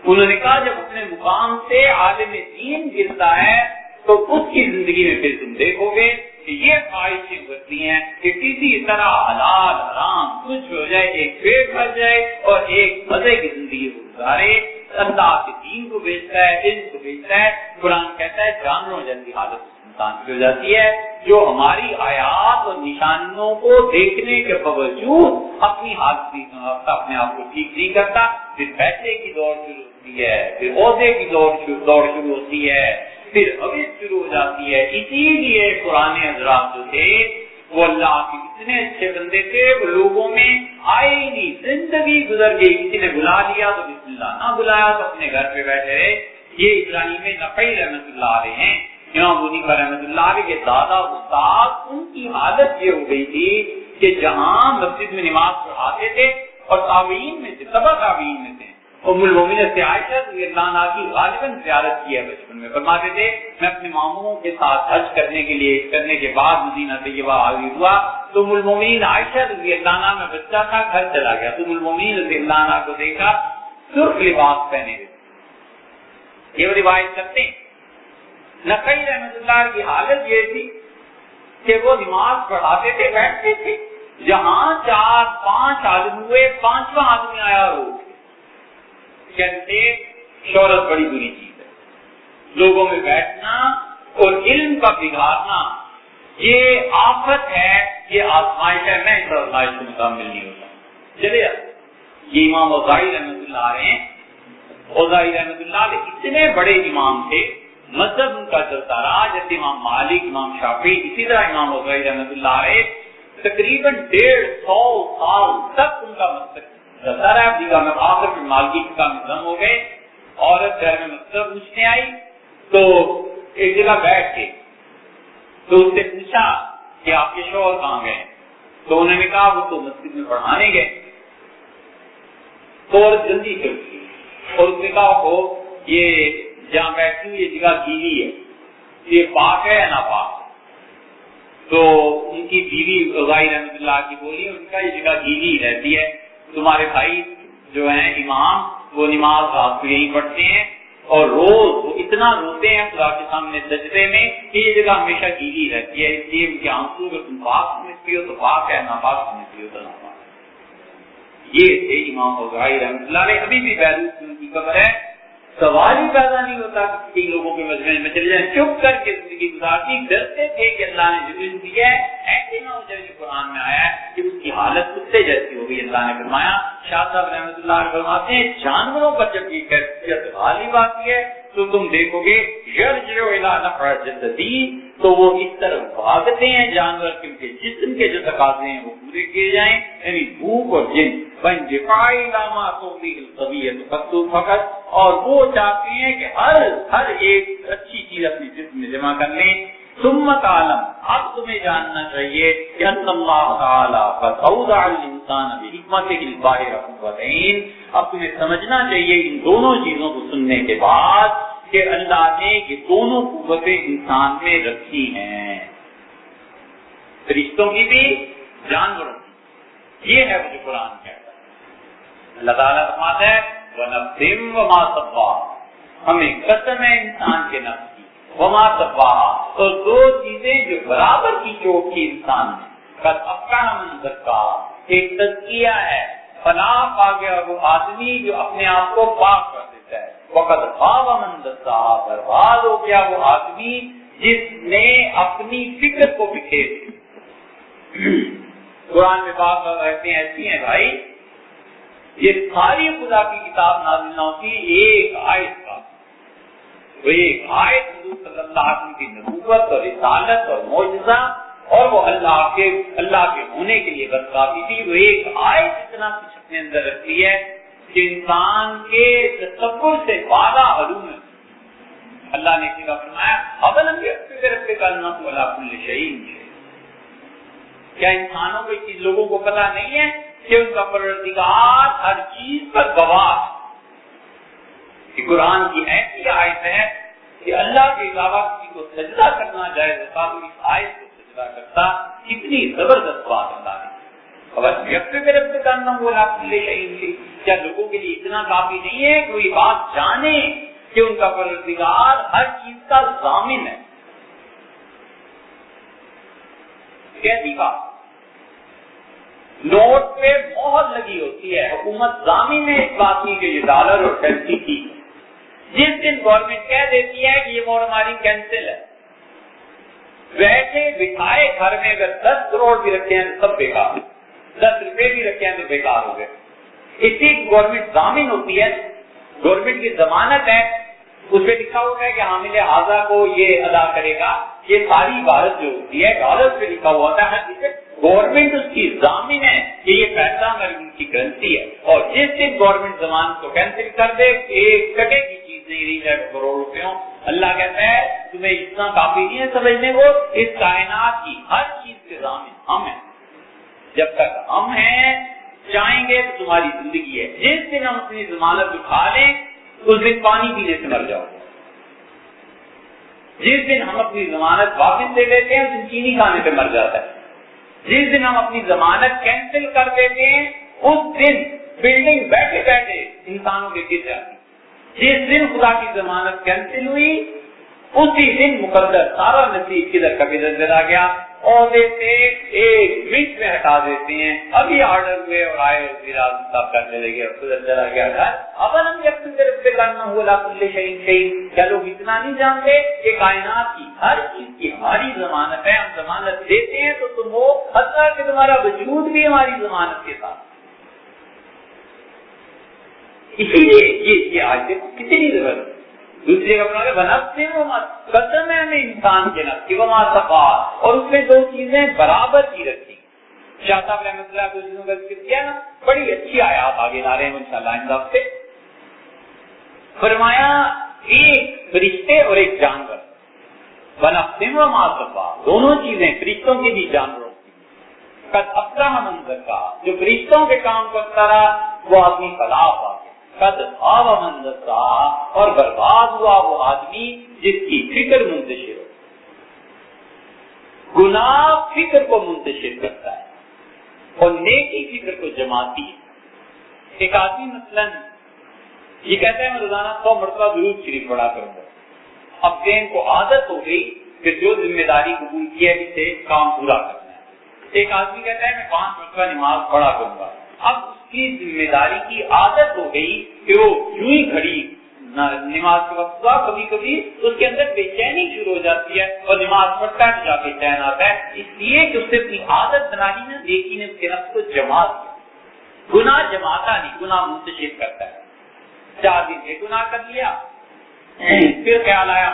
انہوں نے کہا جب اپنے مقام سے عالم دین گرتا ہے تو اس کی زندگی میں پھر تم دیکھو گے کہ یہ خواہشیں ہوتی ہیں کہ کسی طرح حلال حرام کچھ ہو جائے, ایک پیٹ بھر جائے اور ایک مزے کی زندگی گزارے. اللہ کے دین کو بیچتا ہے, علم کو بیچتا ہے. قرآن کہتا ہے جانوروں جیسی حالت انسان کی ہو جاتی ہے جو ہماری آیات اور نشانیوں کو دیکھنے کے باوجود اپنی حالت اپنے آپ کو ٹھیک نہیں کرتا. پھر پیسے کی دوڑ شروع ہوتی ہے, پھر عہدے کی دوڑ شروع ہوتی ہے, پھر حوث شروع ہو جاتی ہے. اسی لیے پرانے حضرات جو تھے وہ اللہ کے اتنے اچھے بندے تھے, وہ لوگوں میں آئے ہی نہیں, زندگی گزر گئی. کسی نے بلا لیا تو بسم اللہ, نہ بلایا تو اپنے گھر پہ بیٹھے رہے. یہ ابراہیم نقی رحمت اللہ علیہ ہیں, امام منیفہ رحمت اللہ علیہ کے دادا استاد. ان کی حالت یہ ہو گئی تھی کہ جہاں مسجد میں نماز پڑھاتے تھے اور تابعین میں تھے, تبع تابعین میں تھے, ام المومنین سے عائشہ رضی اللہ عنہا کی غالباً زیارت کی ہے بچپن میں. فرماتے تھے میں اپنے ماموں کے ساتھ حج کرنے کے بعد مدینہ طیبہ حاضر ہوا تو ام المومنین عائشہ رضی اللہ عنہا میں بچہ تھا, گھر چلا گیا تو ام المومنین رضی اللہ عنہا کو دیکھا سرخ لباس پہنے ہوئے. یہ روایت کرتے ہیں نقی رحمت اللہ کی حالت یہ تھی کہ وہ نماز پڑھاتے تھے, بیٹھتے تھے, جہاں 4-5 عالم ہوئے, 5واں آدمی آیا اور کہتے شہرت بڑی بری چیز ہے, لوگوں میں بیٹھنا اور علم کا بگاڑنا یہ آفت ہے, یہ آزمائش ہے. میں اس آزمائش کو مکمل نہیں ہوتا. چلے یہ امام اوزاعی رحمۃ اللہ علیہ ہیں. اوزاعی رحمۃ اللہ علیہ اتنے بڑے امام تھے, مذہب ان کا چلتا رہا جیسے امام مالک, امام شافعی, اسی طرح امام اوزاعی رحمۃ اللہ علیہ تقریباً 150 سال تک ان کا مذہب چلتا رہا. دیگر میں آخر میں مالکی کا نظام ہو گئے. عورت گھر میں مطلب پوچھنے آئی تو ایک جگہ بیٹھ کے تو اس سے پوچھا کہ آپ کے شوہر کہاں گئے؟ تو انہوں نے کہا وہ تو مسجد میں پڑھانے گئے. تو عورت جلدی سے اٹھی اور اس نے کہا ہو یہ جہاں بیٹھی ہوئی یہ جگہ گیلی ہے, یہ پاک ہے یا ناپاک؟ تو ان کی بیوی اوزاعی رحمۃ اللہ کی بولی, ان کا یہ جگہ گیلی رہتی ہے, تمہارے بھائی جو ہیں امام وہ نماز رات کو یہی پڑھتے ہیں اور روز وہ اتنا روتے ہیں خدا کے سامنے سجدے میں کہ یہ جگہ ہمیشہ گیلی رہتی ہے, اس لیے ان کے آنسو اگر تم پاک سمجھتی ہو تو پاک ہے, ناپاک سمجھتی ہو تو ناپاک. یہ تھے امام اوزاعی رحمۃ اللہ علیہ. ابھی بھی بیروت میں ان کی قبر ہے. سوال ہی پیدا نہیں ہوتا کہ کئی لوگوں کے مجمع میں چلے جائیں, چپ کر کے زندگی گزارتی, ڈرتے تھے کہ اللہ نے جو علم دیا ہے ایسے نہ ہو جائے جو قرآن میں آیا ہے کہ اس کی حالت کتے جیسی ہوگی. اللہ نے فرمایا, شاہ صاحب رحمۃ اللہ علیہ فرماتے ہیں جانوروں پر جب یہ کیفیت غالب آتی ہے تو تم دیکھو گے یرجع الی نفع جسدی, تو وہ اس طرح بھاگتے ہیں جانور کے ان کے جسم کے جو تقاضے ہیں وہ پورے کیے جائیں, یعنی بھوک اور جن بنجفائی لاما توفیق الطبیعت فقط, اور وہ چاہتے ہیں کہ ہر ایک اچھی چیز اپنی جسم میں جمع کر لیں. ثم تعلم, اب تمہیں جاننا چاہیے کہ اللہ تعالیٰ قد اوضع الانسان بحکمتہ الباہرہ قوتین, اب تمہیں سمجھنا چاہیے ان دونوں چیزوں کو سننے کے بعد کہ اللہ نے یہ دونوں قوتیں انسان میں رکھی ہیں, فرشتوں کی بھی جانوروں کی. یہ ہے وہ جو قرآن کہتا ہے. اللہ تعالیٰ فرماتا ہے وَنَفْسٍ وَمَا سَوَّاهَا, ہمیں قسم ہے انسان کے نفس کی, وما سباہا, اور دو چیزیں جو برابر کی چوٹ کی انسان نے. قد افلح من زکاہا, ایک تزکیہ ہے, فلاح پا گیا وہ آدمی جو اپنے آپ کو پاک کر دیتا ہے. وقد خاب من دساہا, برباد ہو گیا وہ آدمی جس نے اپنی فکر کو بکھیر دیا. قرآن میں بات کہتے ہیں ایسی ہیں بھائی یہ ساری خدا کی کتاب نازل نہ ہوتی ایک آیت کا، وہ ایک آیت حضور صلی اللہ علیہ وسلم کی نبوت اور رسالت اور معجزہ اور وہ اللہ کے ہونے کے لیے بس کافی تھی. وہ ایک آیت اتنا کچھ اپنے اندر رکھتی ہے کہ انسان کے تصور سے بالا علوم ہے. اللہ نے کیا فرمایا اولم یکفی انہ علی کل شیء، کیا انسانوں کو اس لوگوں کو پتہ نہیں ہے کہ ان کا پروردگار ہر چیز پر گواہ ہے. کہ قرآن کی ایسی آیت ہے کہ اللہ کے علاوہ کسی کو سجدہ کرنا جائز ہوتا تو اس آیت کو سجدہ کرتا. کتنی زبردست بات اللہ نے. کیا لوگوں کے لیے اتنا کافی نہیں ہے کہ وہ یہ بات جانے کہ ان کا پروردگار ہر چیز کا ضامن ہے؟ کیسی بات؟ نوٹ پہ مہر لگی ہوتی ہے، حکومت ضامن ہے اس بات کی کہ یہ ڈالر اور کرنسی کی. جس دن گورنمنٹ کہہ دیتی ہے کہ یہ مہر ہماری کینسل ہے، بیٹھے بٹھائے گھر میں اگر 10 کروڑ بھی رکھے ہیں تو سب بیکار، 10 روپے بھی رکھے ہیں تو بیکار ہو گئے. اس کی گورنمنٹ ضامن ہوتی ہے، گورنمنٹ کی ضمانت ہے. اس پہ لکھا ہوا ہے کہ حامل اعضا کو یہ ادا کرے گا. یہ ساری عبارت جو ہوتی ہے ڈالر پہ لکھا ہوا ہوتا ہے. گورنمنٹ اس کی ضامن ہے کہ یہ پیسہ ہماری ان کی کرنسی ہے. اور جس دن گورنمنٹ ضمانت کو کینسل کر دے، ایک کٹے کی چیز نہیں رہی جائے کروڑ روپے ہوں. اللہ کہتا ہے تمہیں اتنا کافی نہیں ہے سمجھنے کو، اس کائنات کی ہر چیز کے ضامن ہم ہیں. جب تک ہم ہیں چاہیں گے تو تمہاری زندگی ہے. جس دن ہم اپنی ضمانت اٹھا لیں اس دن پانی پینے سے مر جاؤ گے. جس دن ہم اپنی ضمانت واپس دے دیتے ہیں اس دن چینی کھانے سے مر جاتا ہے. جس دن ہم اپنی ضمانت کینسل کر دیتے ہیں اس دن بلڈنگ بیٹھے بیٹھے انسانوں کے گر جاتی. جس دن خدا کی ضمانت کینسل ہوئی اسی دن مقدر سارا نصیب کدھر کا کدھر چلا گیا. عہدے سے ایک منٹ میں ہٹا دیتے ہیں. ابھی آرڈر ہوئے اور آئے وزیر اعظم صاحب کا چلے گئے اور کدھر چلا گیا گھر. اب ہم جب طرف سے کرنا ہوا کل شيء، کیا لوگ اتنا نہیں جانتے کہ کائنات کی ہر چیز کی ہماری ضمانت ہے. ہم ضمانت دیتے ہیں تو تم ہو، حتیٰ کہ تمہارا وجود بھی ہماری ضمانت کے ساتھ. اسی لیے یہ آج دیکھو کتنی ضرورت. دوسری جگہ بنفسے قسم ہے ہمیں انسان کے نفس کی وما صفا، اور اس میں 2 چیزیں برابر کی رکھی. شاہ صاحب رحمۃ اللہ کو چیزوں کا ذکر کیا نا، بڑی اچھی آیات آگے لا رہے ہیں انشاءاللہ ان سے. فرمایا ایک فرشتے اور ایک جانور، بنفسے وما صفا، دونوں چیزیں فرشتوں کی بھی جانوروں کی. قد افلح من زکاہا، جو فرشتوں کے کام کرتا رہا وہ آدمی فلاح پا گیا. قد خاب من دساہا، اور برباد ہوا وہ آدمی جس کی فکر منتشر ہو. گناہ فکر کو منتشر کرتا ہے اور نیکی فکر کو جماتی ہے. ایک آدمی مثلاً یہ کہتا ہے میں روزانہ 100 مرتبہ درود شریف پڑھا کروں گا. اب ذہن کو عادت ہو گئی کہ جو ذمہ داری قبول کی ہے اسے کام پورا کرنا ہے. ایک آدمی کہتا ہے میں 5 مرتبہ نماز پڑھا کروں گا. اب اس کی ذمہ داری کی عادت ہو گئی کہ وہ یوں ہی کھڑی نماز کے وقت کبھی کبھی اس کے اندر بے چینی شروع ہو جاتی ہے اور نماز پڑھتا ہے جا کے چین آتا ہے. اس لیے کہ اس نے اپنی عادت بنا لی نا، نیکی نے اس کے نفس کو جما دیا. گناہ جماتا نہیں، گناہ منتشر کرتا ہے. 4 دن سے گناہ کر لیا، پھر خیال آیا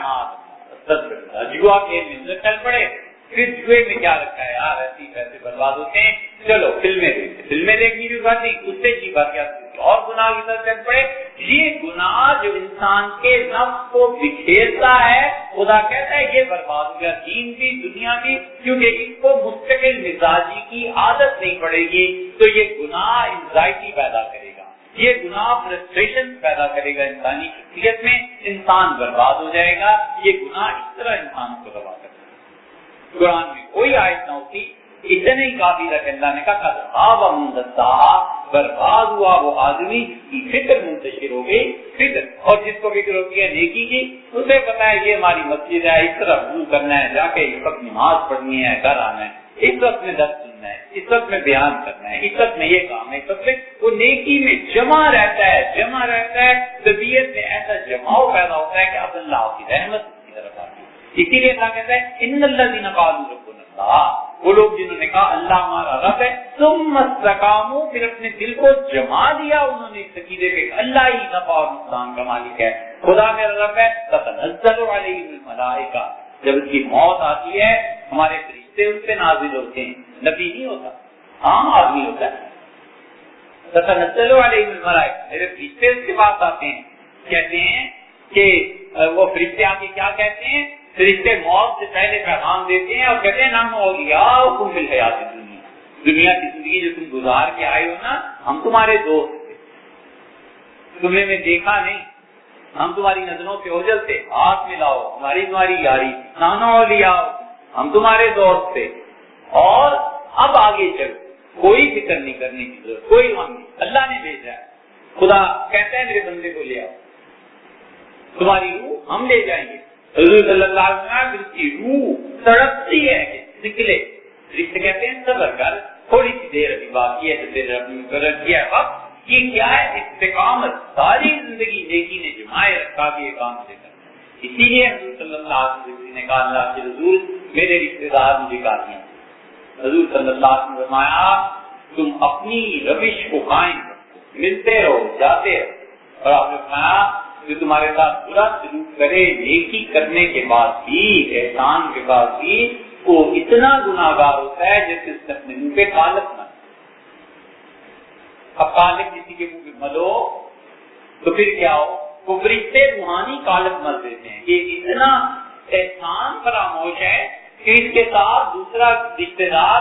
جوا کھیل میں چل پڑے. پھر جوئے میں کیا رکھا ہے یار، ایسی پیسے برباد ہوتے ہیں، چلو فلمیں دیکھنی بھی بات نہیں، اس سے جی بات کیا اور گناہ کی طرف چل پڑے. یہ گناہ جو انسان کے نفس کو بکھیرتا ہے خدا کہتا ہے یہ برباد ہو گیا، دین بھی دنیا بھی، کیونکہ اس کو مستقل مزاجی کی عادت نہیں پڑے گی تو یہ گناہ انزائٹی پیدا کرے گا، یہ گناہ فرسٹریشن پیدا کرے گا انسانی شخصیت میں. انسان برباد ہو جائے گا. یہ گناہ اس طرح انسان کو تباہ کرتا ہے. قرآن میں کوئی آیت نہ ہوتی، اتنے ہی کافی تھا کہ اللہ نے کہا برباد ہوا وہ آدمی کی فکر منتشر ہو گئی. فکر، اور جس کو فکر ہوتی ہے نیکی کی اسے پتا ہے یہ ہماری مسجد ہے، اس طرح وضو کرنا ہے، جا کے اس وقت نماز پڑھنی ہے، گھر آنا ہے، اس وقت میں درس سننا ہے، اس وقت میں بیان کرنا ہے، اس وقت میں یہ کام ہے، اس وقت میں وہ نیکی میں جمع رہتا ہے. طبیعت میں ایسا جماؤ پیدا ہوتا ہے کہ اب اللہ کی رحمت کی طرف آتی ہے. اسی لیے اللہ کہتا ہے ان الذین قالوا ربنا اللہ، وہ لوگ جنہوں نے کہا اللہ ہمارا رب ہے، ثم استقاموا، پھر اپنے دل کو جما دیا انہوں نے اس عقیدے پہ اللہ ہی نفع اور نقصان کا مالک ہے، خدا میرا رب ہے، تتنزل علیہم الملائکہ، جب اس کی موت آتی ہے ہمارے فرشتے اس پہ نازل ہوتے ہیں، نبی نہیں ہوتا، عام آدمی ہوتا ہے، تتنزل علیہم الملائکہ، میرے فرشتے اس کے پاس آتے ہیں، کہتے ہیں کہ وہ فرشتے آ کے کیا کہتے ہیں، فرشتے موت سے پہلے پیغام دیتے ہیں اور کہتے ہیں نحن اولیاؤکم فی الحیات الدنیا، دنیا کی زندگی جو تم گزار کے آئے ہو نا، ہم تمہارے دوست تھے، تمہیں میں دیکھا نہیں، ہم تمہاری نظروں پہ اوجھل تھے، ہاتھ ملاؤ، ہماری تمہاری یاری، نحن اولیاؤکم، ہم تمہارے دوست تھے، اور اب آگے چلو، کوئی فکر نہیں کرنے کی ضرورت، کوئی غم نہیں، اللہ نے بھیجا ہے، خدا کہتا ہے میرے بندے کو لے آؤ، تمہاری روح ہم لے جائیں گے، حضور صلی اللہ علیہ وسلم اس کی روح تڑپتی ہے کہ نکلے، رشتے کہتے ہیں صبر کر، تھوڑی سی دیر ابھی باقی ہے، تیرے رب نے مقرر کیا ہے وقت، یہ کیا ہے استقامت، ساری زندگی نیکی نے جمائے رکھا بھی یہ کام سے کر، اسی لیے حضور صلی اللہ علیہ وسلم نے کہا اللہ کے رسول میرے رشتے دار مجھے کہتے ہیں، حضور صلی اللہ علیہ وسلم نے فرمایا تم اپنی روش کو قائم رکھو، ملتے رہو، جاتے رہو، اور آپ نے فرمایا جو تمہارے ساتھ برا سلوک کرے نیکی کرنے کے بعد بھی، احسان کے بعد بھی، وہ اتنا گناہگار ہوتا ہے جیسے اس نے اپنے منہ پہ کالک مل، اب کالک کسی کے منہ پہ ملو تو پھر کیا ہو، وہ فرشتے روحانی کالک مل دیتے ہیں، یہ اتنا احسان فراموش ہے کہ اس کے ساتھ دوسرا رشتے دار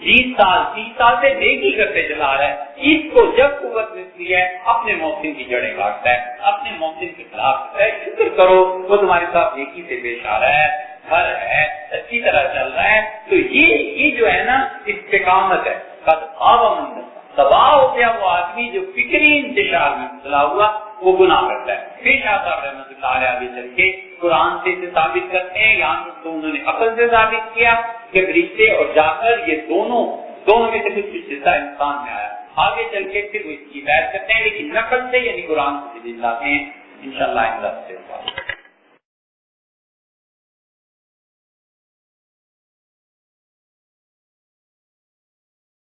20 سال 30 سال سے نیکی کرتے چلا رہا ہے، اس کو جب قوت ملتی ہے اپنے محسن کی جڑیں کاٹتا ہے، اپنے محسن کے خلاف کرتا ہے، شکر کرو وہ تمہارے ساتھ نیکی سے پیش آ رہا ہے، گھر ہے، اچھی طرح چل رہا ہے، تو یہ جو ہے نا استقامت ہے، قد خاب من دسا، تباہ ہو گیا وہ آدمی جو فکری انتشار میں مبتلا ہوا، وہ گناہ کرتا ہے۔ پیش آتا رحمۃ اللہ علیہ آگے چل کے قرآن سے ثابت کرتے ہیں، یہاں تک تو انہوں نے عقل سے ثابت کیا کہ فرشتے اور جانور یہ دونوں میں سے کچھ حصہ انسان میں آیا، آگے چل کے پھر وہ اس کی بحث کرتے ہیں، لیکن نقل سے یعنی قرآن سے دلیل لاتے ہیں، انشاءاللہ